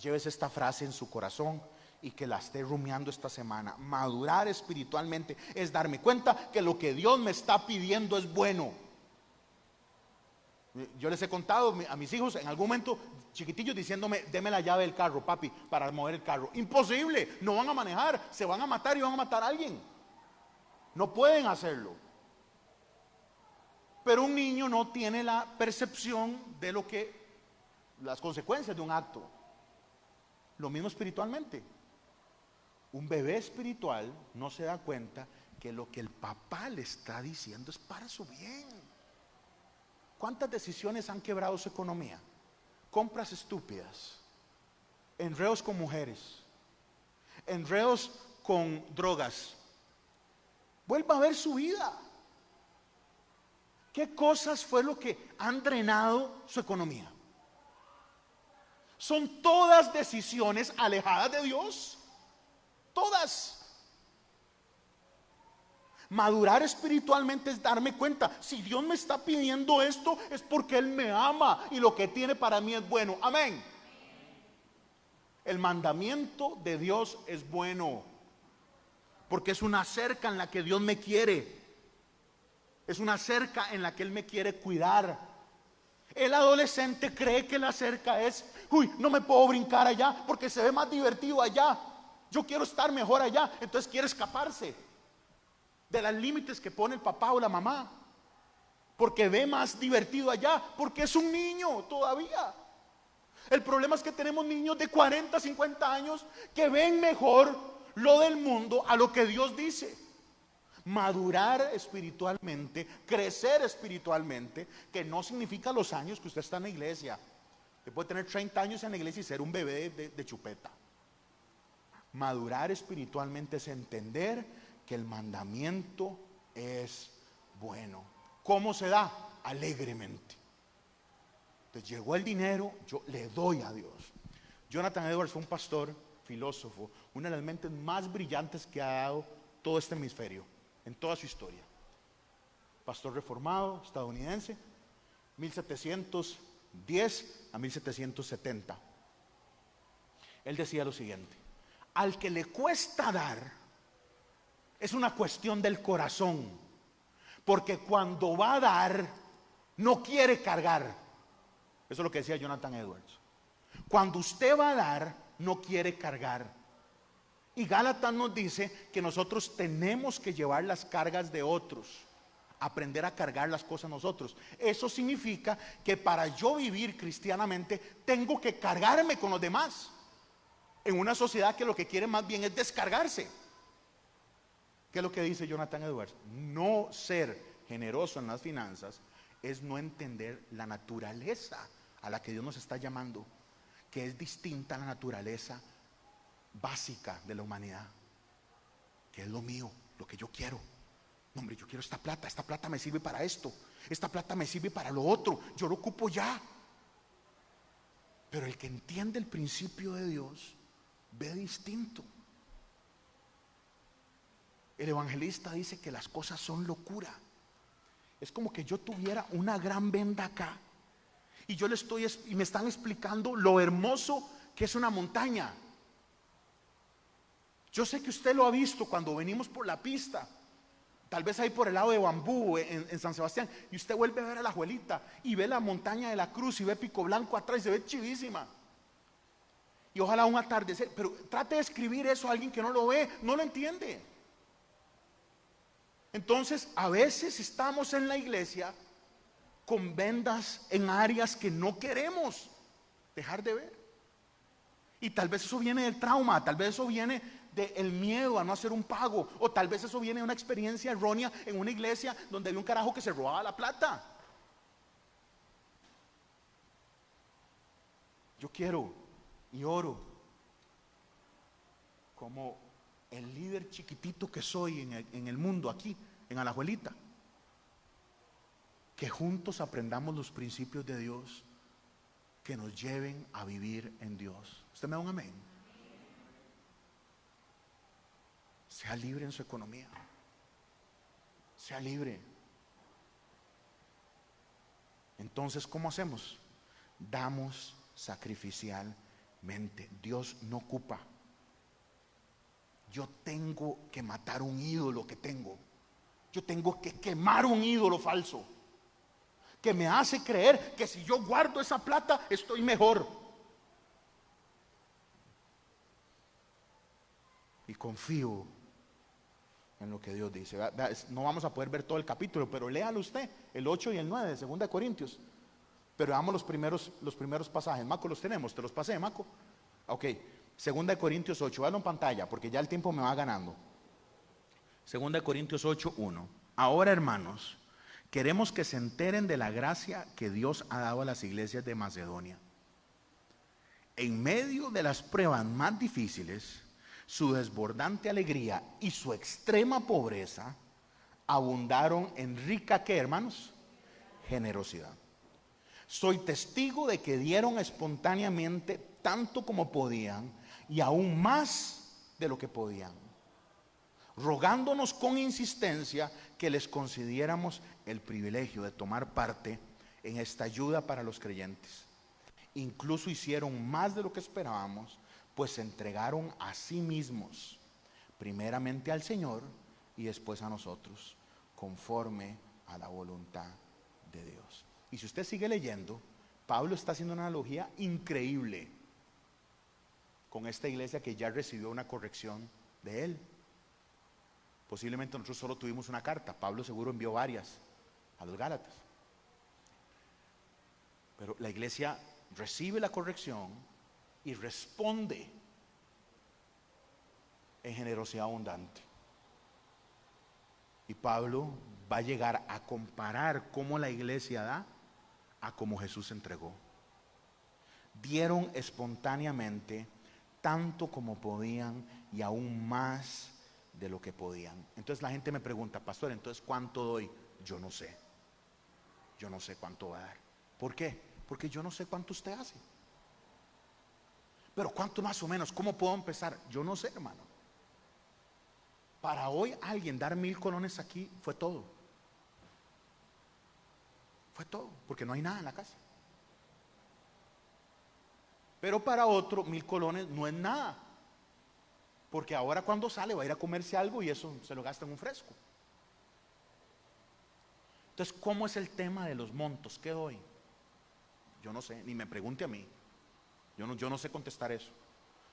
Llévese esta frase en su corazón y que la esté rumiando esta semana. Madurar espiritualmente es darme cuenta que lo que Dios me está pidiendo es bueno. Yo les he contado a mis hijos en algún momento chiquitillos diciéndome, deme la llave del carro, papi, para mover el carro. Imposible, no van a manejar, se van a matar y van a matar a alguien. No pueden hacerlo. Pero un niño no tiene la percepción de las consecuencias de un acto. Lo mismo espiritualmente. Un bebé espiritual no se da cuenta que lo que el papá le está diciendo es para su bien. ¿Cuántas decisiones han quebrado su economía? Compras estúpidas, enredos con mujeres, enredos con drogas. Vuelva a ver su vida. ¿Qué cosas fue lo que han drenado su economía? Son todas decisiones alejadas de Dios. Todas. Madurar espiritualmente es darme cuenta, si Dios me está pidiendo esto es porque Él me ama y lo que tiene para mí es bueno. Amén. El mandamiento de Dios es bueno, porque es una cerca en la que Dios me quiere. Es una cerca en la que Él me quiere cuidar. El adolescente cree que la cerca es, uy, no me puedo brincar allá porque se ve más divertido allá. Yo quiero estar mejor allá. Entonces quiere escaparse de los límites que pone el papá o la mamá, porque ve más divertido allá, porque es un niño todavía. El problema es que tenemos niños de 40, 50 años que ven mejor lo del mundo a lo que Dios dice. Madurar espiritualmente, crecer espiritualmente, que no significa los años que usted está en la iglesia. Usted puede tener 30 años en la iglesia y ser un bebé de chupeta. Madurar espiritualmente es entender que el mandamiento es bueno. ¿Cómo se da? Alegremente. Entonces llegó el dinero, yo le doy a Dios. Jonathan Edwards fue un pastor, filósofo, una de las mentes más brillantes que ha dado todo este hemisferio en toda su historia. Pastor reformado estadounidense, 1710 a 1770. Él decía lo siguiente: al que le cuesta dar es una cuestión del corazón, porque cuando va a dar no quiere cargar. Eso es lo que decía Jonathan Edwards. Cuando usted va a dar no quiere cargar. Y Gálatas nos dice que nosotros tenemos que llevar las cargas de otros, aprender a cargar las cosas nosotros. Eso significa que para yo vivir cristianamente tengo que cargarme con los demás, en una sociedad que lo que quiere más bien es descargarse. ¿Qué es lo que dice Jonathan Edwards? No ser generoso en las finanzas es no entender la naturaleza a la que Dios nos está llamando, que es distinta a la naturaleza básica de la humanidad, que es lo mío, lo que yo quiero. No, hombre, yo quiero esta plata me sirve para esto, esta plata me sirve para lo otro, yo lo ocupo ya. Pero el que entiende el principio de Dios ve distinto. El evangelista dice que las cosas son locura. Es como que yo tuviera una gran venda acá Y y me están explicando lo hermoso que es una montaña. Yo sé que usted lo ha visto cuando venimos por la pista, tal vez ahí por el lado de Bambú en San Sebastián, y usted vuelve a ver a la Juelita y ve la montaña de la Cruz y ve Pico Blanco atrás y se ve chivísima. Y ojalá un atardecer, pero trate de escribir eso a alguien que no lo ve, no lo entiende. Entonces, a veces estamos en la iglesia con vendas en áreas que no queremos dejar de ver. Y tal vez eso viene del trauma, tal vez eso viene del miedo a no hacer un pago, o tal vez eso viene de una experiencia errónea en una iglesia donde había un carajo que se robaba la plata. Yo quiero y oro como el líder chiquitito que soy en el mundo aquí, en Alajuelita, que juntos aprendamos los principios de Dios que nos lleven a vivir en Dios. ¿Usted me da un amén? Sea libre en su economía. Sea libre. Entonces, ¿cómo hacemos? Damos sacrificialmente. Dios no ocupa. Yo tengo que matar un ídolo que tengo. Yo tengo que quemar un ídolo falso que me hace creer que si yo guardo esa plata estoy mejor. Y confío en lo que Dios dice. No vamos a poder ver todo el capítulo, pero léalo usted, el 8 y el 9 de 2 de Corintios. Pero veamos los primeros pasajes. Maco, los tenemos, te los pasé, Maco. Ok, 2 de Corintios 8, véalo en pantalla, porque ya el tiempo me va ganando. 2 de Corintios 8, 1. Ahora, hermanos, queremos que se enteren de la gracia que Dios ha dado a las iglesias de Macedonia. En medio de las pruebas más difíciles, su desbordante alegría y su extrema pobreza abundaron en rica, ¿qué, hermanos? Generosidad. Soy testigo de que dieron espontáneamente tanto como podían y aún más de lo que podían, rogándonos con insistencia que les concediéramos el privilegio de tomar parte en esta ayuda para los creyentes. Incluso hicieron más de lo que esperábamos, pues se entregaron a sí mismos, primeramente al Señor y después a nosotros, conforme a la voluntad de Dios. Y si usted sigue leyendo, Pablo está haciendo una analogía increíble con esta iglesia que ya recibió una corrección de él. Posiblemente nosotros solo tuvimos una carta, Pablo seguro envió varias a los Gálatas. Pero la iglesia recibe la corrección y responde en generosidad abundante. Y Pablo va a llegar a comparar cómo la iglesia da a cómo Jesús entregó. Dieron espontáneamente tanto como podían y aún más de lo que podían. Entonces la gente me pregunta, pastor, entonces ¿cuánto doy? Yo no sé. Yo no sé cuánto va a dar. ¿Por qué? Porque yo no sé cuánto usted hace. Pero ¿cuánto más o menos? ¿Cómo puedo empezar? Yo no sé, hermano. Para hoy alguien dar 1,000 colones aquí fue todo. Fue todo, porque no hay nada en la casa. Pero para otro 1,000 colones no es nada, porque ahora cuando sale va a ir a comerse algo y eso se lo gasta en un fresco. Entonces, ¿cómo es el tema de los montos? ¿Qué doy? Yo no sé, ni me pregunte a mí. Yo no sé contestar eso.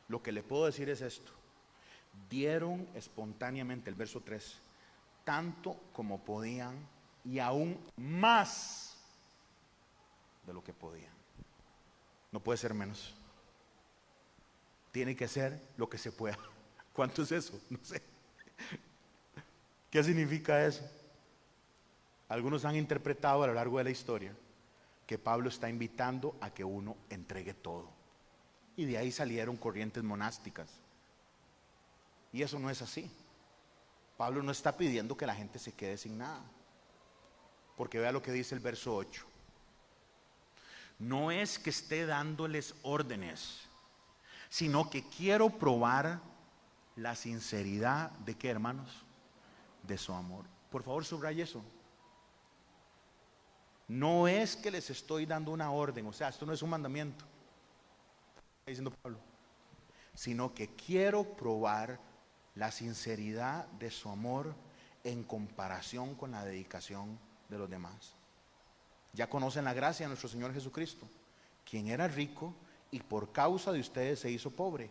Lo que le puedo decir es esto: dieron espontáneamente, el verso 3, tanto como podían y aún más de lo que podían. No puede ser menos. Tiene que ser lo que se pueda. ¿Cuánto es eso? No sé. ¿Qué significa eso? Algunos han interpretado a lo largo de la historia que Pablo está invitando a que uno entregue todo. Y de ahí salieron corrientes monásticas. Y eso no es así. Pablo no está pidiendo que la gente se quede sin nada. Porque vea lo que dice el verso 8. No es que esté dándoles órdenes, sino que quiero probar la sinceridad de ¿qué, hermanos? De su amor. Por favor, subraye eso. No es que les estoy dando una orden, o sea, esto no es un mandamiento, está diciendo Pablo, sino que quiero probar la sinceridad de su amor en comparación con la dedicación de los demás. Ya conocen la gracia de nuestro Señor Jesucristo, quien era rico y por causa de ustedes se hizo pobre,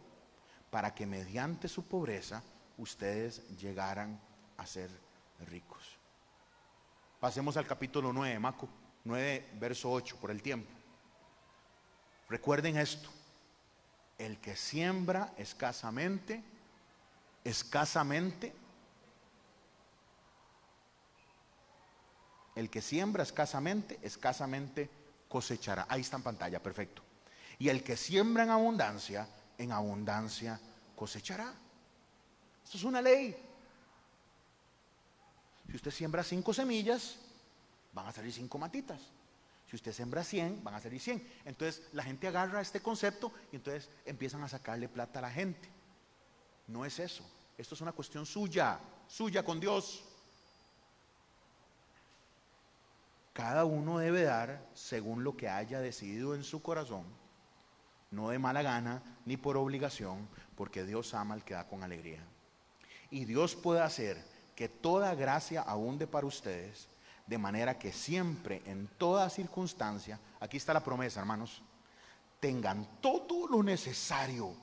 para que mediante su pobreza ustedes llegaran a ser ricos. Pasemos al capítulo 9, Marcos 9, verso 8, por el tiempo. Recuerden esto: el que siembra escasamente, el que siembra escasamente cosechará. Ahí está en pantalla, perfecto. Y el que siembra en abundancia cosechará. Esto es una ley. Si usted siembra 5 semillas, van a salir 5 matitas. Si usted siembra 100, van a salir 100. Entonces la gente agarra este concepto y entonces empiezan a sacarle plata a la gente. No es eso. Esto es una cuestión suya con Dios. Cada uno debe dar según lo que haya decidido en su corazón, no de mala gana ni por obligación, porque Dios ama al que da con alegría. Y Dios puede hacer que toda gracia abunde para ustedes, de manera que siempre, en toda circunstancia, aquí está la promesa, hermanos, tengan todo lo necesario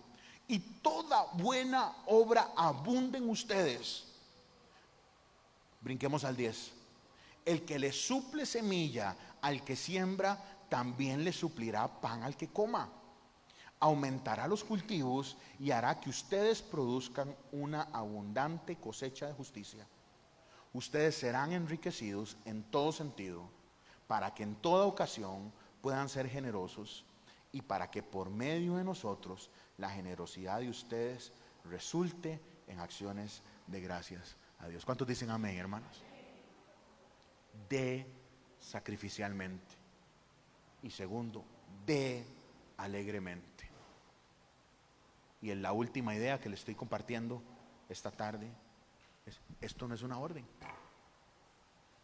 y toda buena obra abunde en ustedes. Brinquemos al 10. El que le suple semilla al que siembra, también le suplirá pan al que coma. Aumentará los cultivos y hará que ustedes produzcan una abundante cosecha de justicia. Ustedes serán enriquecidos en todo sentido, para que en toda ocasión puedan ser generosos y para que por medio de nosotros la generosidad de ustedes resulte en acciones de gracias a Dios. ¿Cuántos dicen amén, hermanos? De sacrificialmente. Y segundo, de alegremente. Y en la última idea que le estoy compartiendo esta tarde es: esto no es una orden.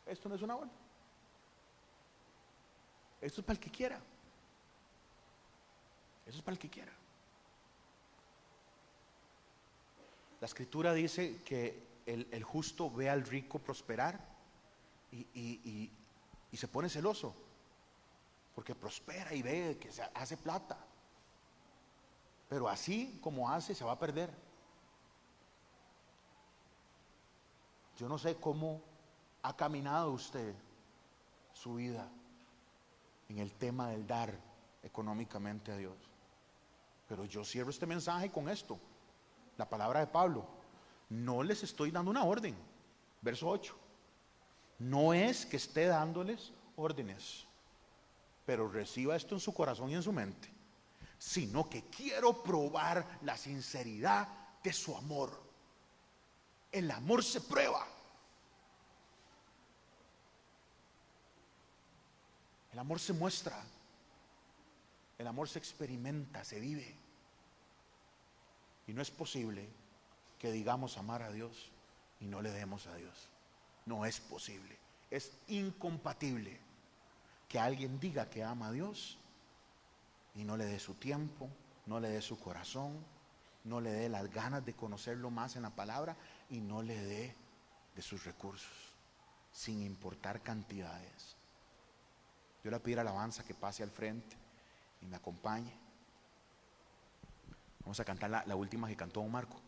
Esto no es una orden. Esto es para el que quiera. Eso es para el que quiera. La escritura dice que el justo ve al rico prosperar y se pone celoso porque prospera y ve que se hace plata, pero así como hace, se va a perder. Yo no sé cómo ha caminado usted su vida en el tema del dar económicamente a Dios, pero yo cierro este mensaje con esto, la palabra de Pablo: no les estoy dando una orden. Verso 8: no es que esté dándoles órdenes, pero reciba esto en su corazón y en su mente, sino que quiero probar la sinceridad de su amor. El amor se prueba. El amor se muestra. El amor se experimenta, se vive. Y no es posible que digamos amar a Dios y no le demos a Dios. No es posible. Es incompatible que alguien diga que ama a Dios y no le dé su tiempo, no le dé su corazón, no le dé las ganas de conocerlo más en la palabra y no le dé de sus recursos, sin importar cantidades. Yo le pido a la alabanza que pase al frente y me acompañe. Vamos a cantar la última que cantó don Marco.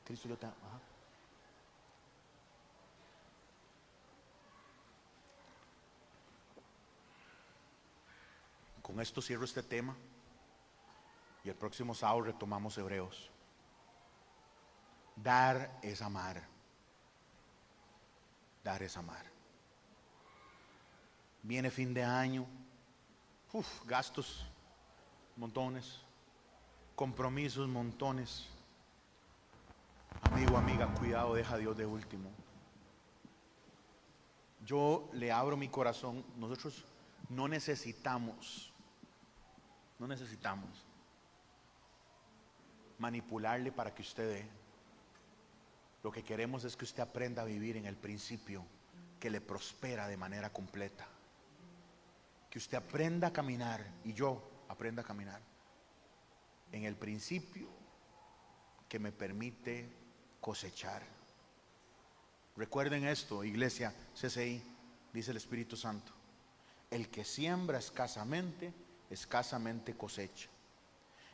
Cristo, yo te amo. Ajá. Con esto cierro este tema y el próximo sábado retomamos Hebreos. Dar es amar. Dar es amar. Viene fin de año. Gastos, montones. Compromisos, montones. Amigo, amiga, cuidado, deja a Dios de último. Yo le abro mi corazón. Nosotros no necesitamos manipularle para que usted dé. Lo que queremos es que usted aprenda a vivir en el principio que le prospera de manera completa. Que usted aprenda a caminar, y yo aprenda a caminar en el principio que me permite cosechar. Recuerden esto, iglesia CCI, dice el Espíritu Santo: el que siembra escasamente, escasamente cosecha,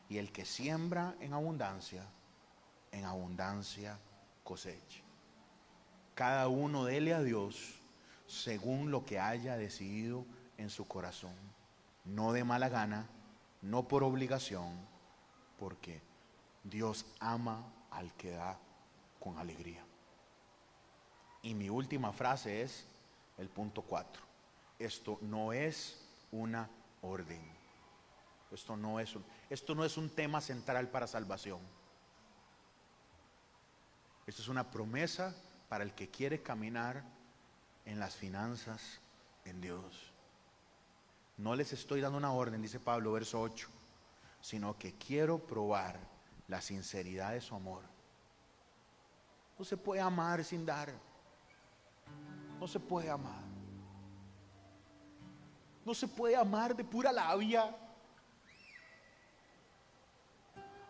y el que siembra en abundancia cosecha. Cada uno dele a Dios según lo que haya decidido en su corazón, no de mala gana, no por obligación, porque Dios ama al que da con alegría. Y mi última frase es el punto 4. Esto no es una orden. Esto no es un tema central para salvación. Esto es una promesa para el que quiere caminar en las finanzas en Dios. No les estoy dando una orden, dice Pablo, verso 8, sino que quiero probar la sinceridad de su amor. No se puede amar sin dar. No se puede amar. No se puede amar de pura labia.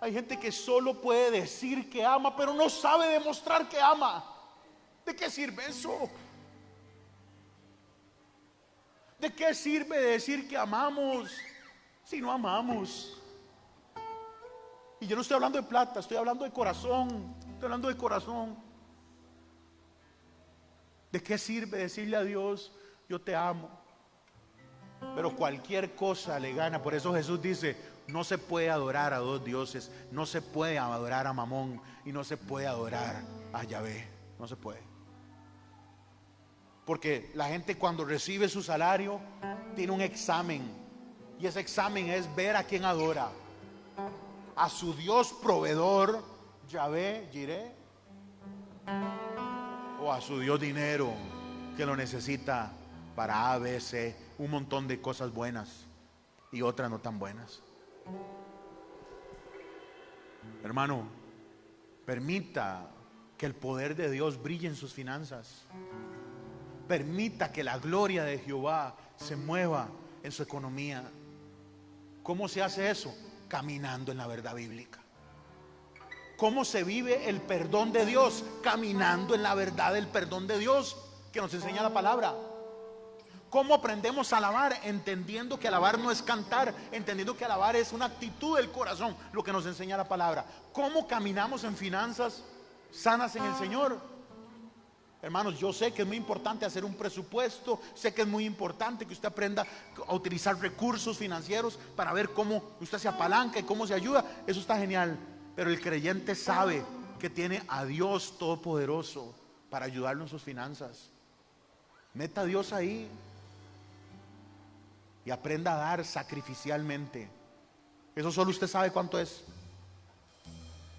Hay gente que solo puede decir que ama, pero no sabe demostrar que ama. ¿De qué sirve eso? ¿De qué sirve decir que amamos si no amamos? Y yo no estoy hablando de plata, estoy hablando de corazón. Estoy hablando de corazón. ¿De qué sirve decirle a Dios, yo te amo? Pero cualquier cosa le gana. Por eso Jesús dice, no se puede adorar a dos dioses. No se puede adorar a Mamón y no se puede adorar a Yahvé. No se puede. Porque la gente cuando recibe su salario tiene un examen. Y ese examen es ver a quién adora. A su Dios proveedor, Yahvé, Jireh, o a su Dios dinero, que lo necesita para A, B, C, un montón de cosas buenas y otras no tan buenas. Hermano, permita que el poder de Dios brille en sus finanzas. Permita que la gloria de Jehová se mueva en su economía. ¿Cómo se hace eso? Caminando en la verdad bíblica. ¿Cómo se vive el perdón de Dios? Caminando en la verdad del perdón de Dios que nos enseña la palabra. ¿Cómo aprendemos a alabar? Entendiendo que alabar no es cantar, entendiendo que alabar es una actitud del corazón, lo que nos enseña la palabra. ¿Cómo caminamos en finanzas sanas en el Señor? Hermanos, yo sé que es muy importante hacer un presupuesto, sé que es muy importante que usted aprenda a utilizar recursos financieros para ver cómo usted se apalanca y cómo se ayuda. Eso está genial, pero el creyente sabe que tiene a Dios Todopoderoso para ayudarlo en sus finanzas. Meta a Dios ahí y aprenda a dar sacrificialmente. Eso solo usted sabe cuánto es.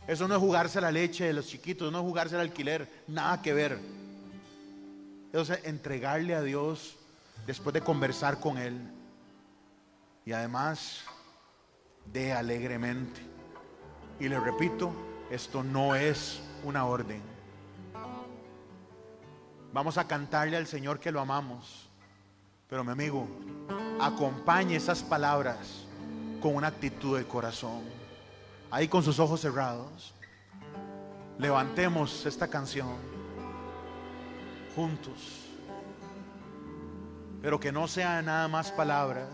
Eso no es jugarse la leche de los chiquitos, no es jugarse el alquiler, nada que ver. Eso es entregarle a Dios después de conversar con Él. Y además, dé alegremente. Y le repito, esto no es una orden. Vamos a cantarle al Señor que lo amamos. Pero mi amigo, acompañe esas palabras con una actitud del corazón. Ahí con sus ojos cerrados, levantemos esta canción juntos. Pero que no sean nada más palabras.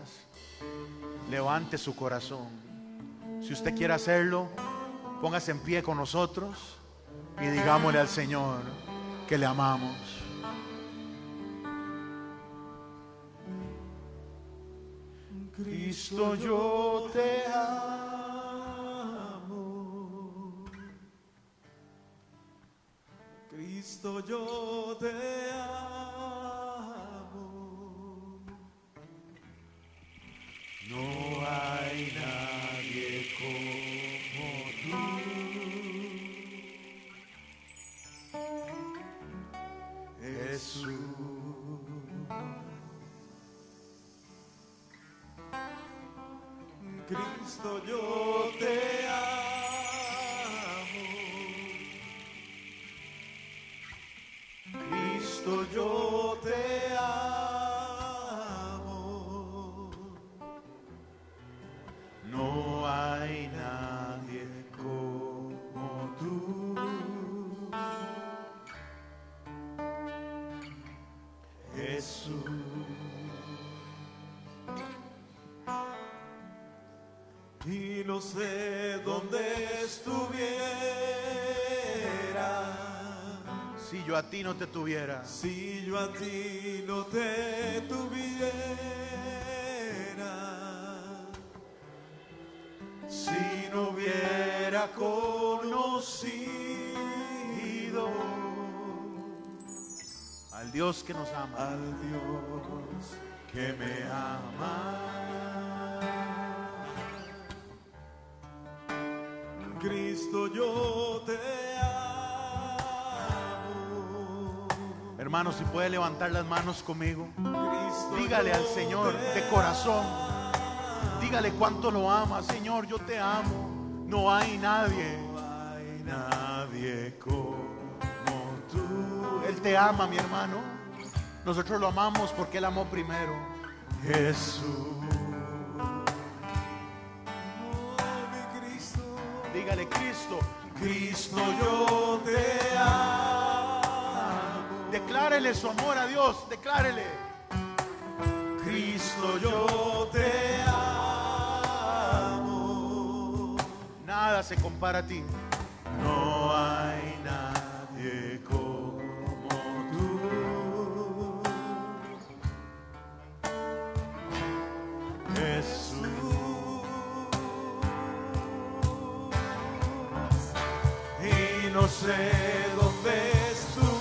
Levante su corazón. Si usted quiere hacerlo, póngase en pie con nosotros y digámosle al Señor que le amamos. Cristo, yo te amo. Cristo, yo te amo. No hay nadie como tú, Jesús. Cristo, yo te amo. Cristo, yo te amo. No hay nadie como tú. Jesús. Y no sé dónde estuviera Si yo a ti no te tuviera, si yo a ti no te tuviera, si no hubiera conocido al Dios que nos ama, al Dios que me ama. Cristo, yo te amo. hermano, si puede levantar las manos conmigo, Cristo, dígale al yo Señor te de corazón, dígale cuánto lo ama. Señor, yo te amo. No hay nadie. No hay nadie como tú. Él te ama, mi hermano. Nosotros lo amamos porque Él amó primero. Jesús. Oh, mi Cristo. Dígale, Cristo. Cristo, yo te amo. Declárele su amor a Dios. Declárele. Cristo, yo te amo. Nada se compara a ti. No hay nadie como tú. Jesús. Y no sé dónde estuviera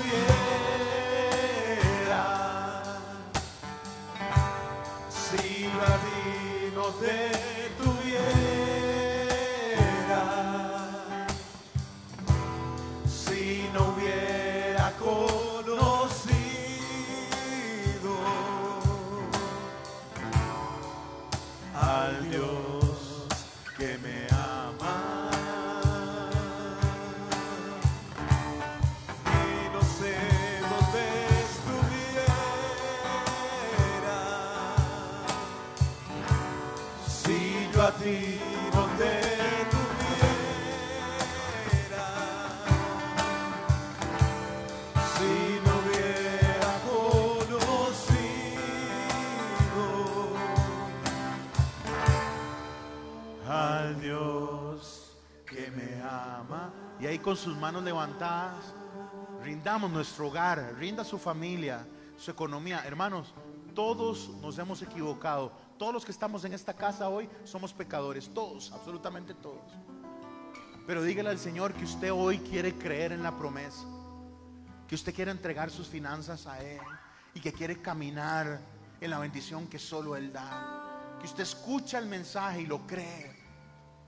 si yo a ti no te tuviera, si no hubiera conocido al Dios que me ama. Y no sé dónde estuviera si yo a ti no te tuviera, si no hubiera conocido al Dios que me ama. Y ahí con sus manos levantadas, rindamos nuestro hogar, rinda su familia, su economía. Hermanos, todos nos hemos equivocado. Todos los que estamos en esta casa hoy somos pecadores. Todos, absolutamente todos. Pero dígale al Señor que usted hoy quiere creer en la promesa, que usted quiere entregar sus finanzas a Él y que quiere caminar en la bendición que solo Él da. Que usted escucha el mensaje y lo cree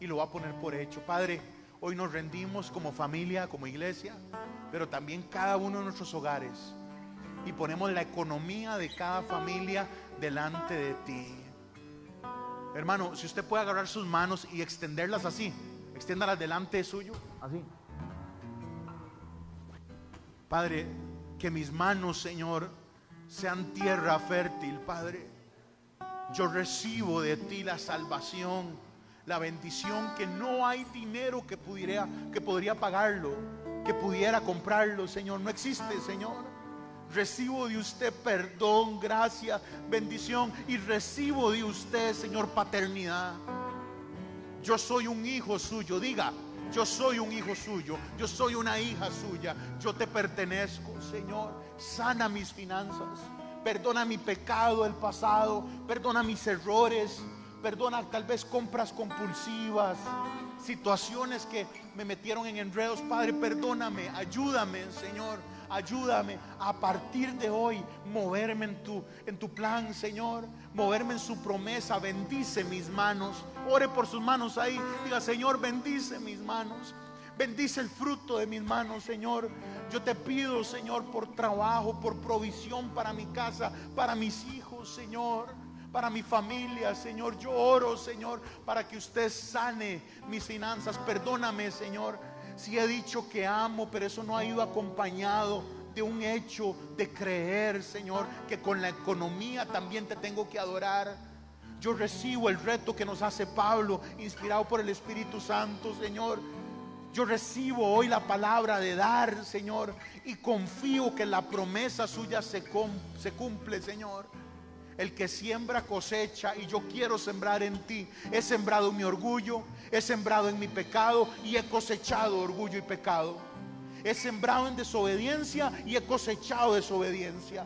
y lo va a poner por hecho. Padre, hoy nos rendimos como familia, como iglesia, pero también cada uno de nuestros hogares, y ponemos la economía de cada familia delante de ti. Hermano, si usted puede agarrar sus manos y extenderlas así, extiéndalas delante de suyo, así. Padre, que mis manos, Señor, sean tierra fértil, Padre. Yo recibo de ti la salvación, la bendición que no hay dinero que podría pagarlo, que pudiera comprarlo, Señor. No existe, Señor. Recibo de usted perdón, gracia, bendición, y recibo de usted, Señor, paternidad. Yo soy un hijo suyo. Diga: yo soy un hijo suyo, yo soy una hija suya, yo te pertenezco, Señor. Sana mis finanzas, perdona mi pecado del pasado, perdona mis errores, perdona tal vez compras compulsivas, situaciones que me metieron en enredos. Padre, perdóname, ayúdame, Señor. Ayúdame a partir de hoy moverme en tu plan, Señor. Moverme en su promesa. Bendice mis manos. Ore por sus manos ahí. Diga: Señor, bendice mis manos. Bendice el fruto de mis manos, Señor. Yo te pido, Señor, por trabajo, por provisión para mi casa, para mis hijos, Señor, para mi familia, Señor. Yo oro, Señor, para que usted sane mis finanzas. Perdóname, Señor, si he dicho que amo, pero eso no ha ido acompañado de un hecho de creer, Señor, que con la economía también te tengo que adorar. Yo recibo el reto que nos hace Pablo, inspirado por el Espíritu Santo, Señor. Yo recibo hoy la palabra de dar, Señor, y confío que la promesa suya se cumple, Señor. El que siembra cosecha, y yo quiero sembrar en ti. He sembrado en mi orgullo, he sembrado en mi pecado y he cosechado orgullo y pecado. He sembrado en desobediencia y he cosechado desobediencia.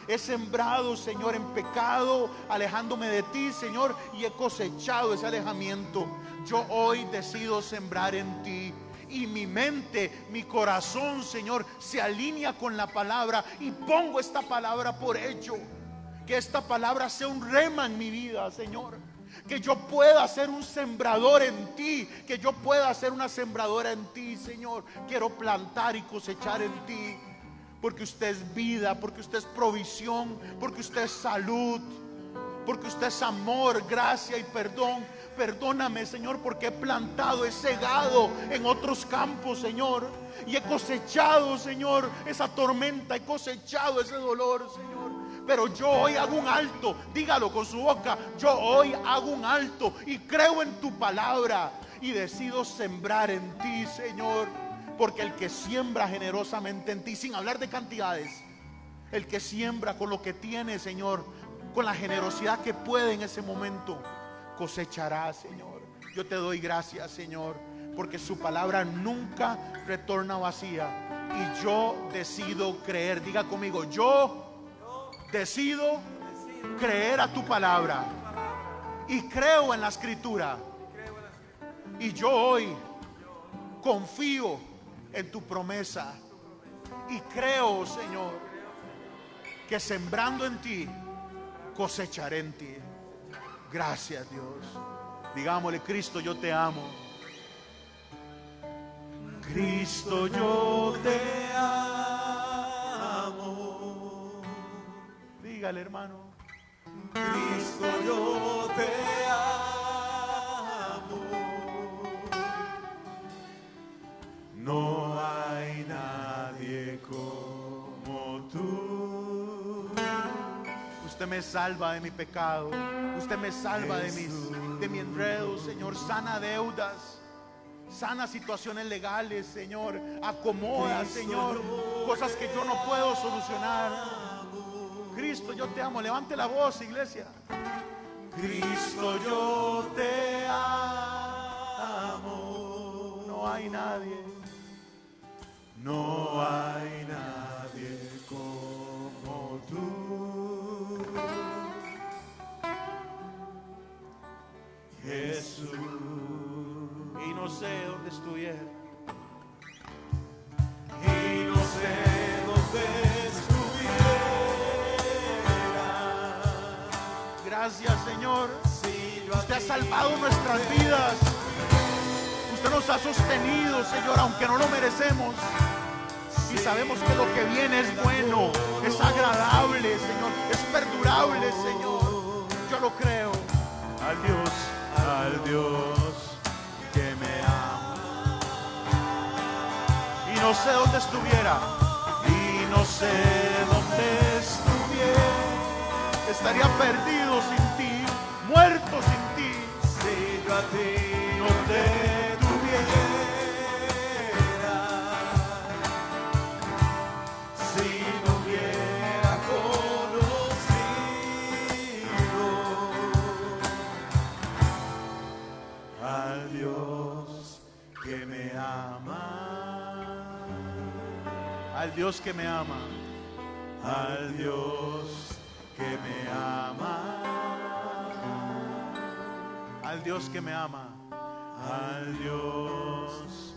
He sembrado, Señor, en pecado, alejándome de ti, Señor, y he cosechado ese alejamiento. Yo hoy decido sembrar en ti. Y mi mente, mi corazón, Señor, se alinea con la palabra. Y pongo esta palabra por hecho. Que esta palabra sea un rema en mi vida, Señor. Que yo pueda ser un sembrador en ti. Que yo pueda ser una sembradora en ti, Señor. Quiero plantar y cosechar en ti. Porque usted es vida, porque usted es provisión, porque usted es salud, porque usted es amor, gracia y perdón. Perdóname, Señor, porque he plantado, he segado en otros campos, Señor, y he cosechado, Señor, esa tormenta, he cosechado ese dolor, Señor. Pero yo hoy hago un alto, dígalo con su boca, yo hoy hago un alto y creo en tu palabra y decido sembrar en ti, Señor. Porque el que siembra generosamente en ti, sin hablar de cantidades, el que siembra con lo que tiene, Señor, con la generosidad que puede en ese momento, cosechará, Señor. Yo te doy gracias, Señor, porque su palabra nunca retorna vacía. Y yo decido creer, diga conmigo, yo decido creer a tu palabra. Y creo en la escritura. Y yo hoy confío en tu promesa y creo, Señor, que sembrando en ti cosecharé en ti. Gracias, Dios. Digámosle: Cristo, yo te amo. Cristo, yo te amo. Dígale, hermano. Cristo, yo te amo. No hay nadie como tú. Usted me salva de mi pecado. Usted me salva de mi enredo, Señor. Sana deudas, sana situaciones legales, Señor. Acomoda, Señor, cosas que yo no puedo solucionar. Cristo, yo te amo. Levante la voz, iglesia. Cristo, yo te amo. No hay nadie. No hay nadie como tú, Jesús. Y no sé dónde estuviera. Y no sé dónde estuviera. Gracias, Señor. Si yo Usted ha salvado nuestras vidas. Usted nos ha sostenido, Señor, aunque no lo merecemos. Y sabemos que lo que viene es bueno, es agradable, Señor, es perdurable, Señor. Yo lo creo. al Dios que me ama. Y no sé dónde estuviera. Y no sé dónde estuviera. Estaría perdido sin ti, muerto sin ti. Si yo a ti no te tuviera, si no hubiera conocido al Dios que me ama, Al Dios que me ama. al Dios que me ama. Al Dios que me ama. Al Dios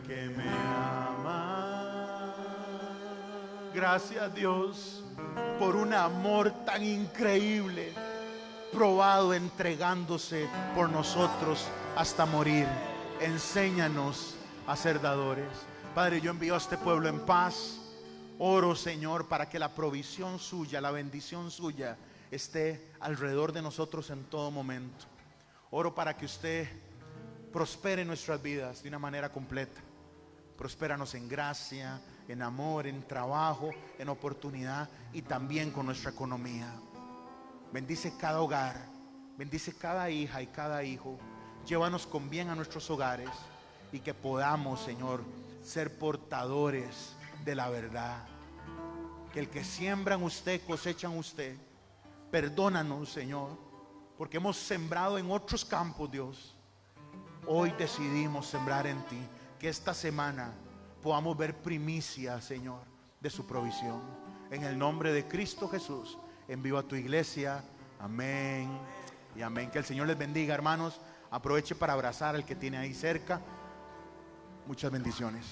que me ama. Gracias, Dios, por un amor tan increíble, probado entregándose por nosotros hasta morir. Enséñanos a ser dadores. Padre, yo envío a este pueblo en paz. Oro, Señor, para que la provisión suya, la bendición suya esté alrededor de nosotros en todo momento. Oro para que usted prospere nuestras vidas de una manera completa. Prospéranos en gracia, en amor, en trabajo, en oportunidad y también con nuestra economía. Bendice cada hogar, bendice cada hija y cada hijo. Llévanos con bien a nuestros hogares y que podamos, Señor, ser portadores de la verdad. Que el que siembra en usted, cosecha en usted. Perdónanos, Señor, porque hemos sembrado en otros campos, Dios. Hoy decidimos sembrar en ti. Que esta semana podamos ver primicia, Señor, de su provisión. En el nombre de Cristo Jesús, envío a tu iglesia. Amén y amén. Que el Señor les bendiga, hermanos. Aproveche para abrazar al que tiene ahí cerca. Muchas bendiciones.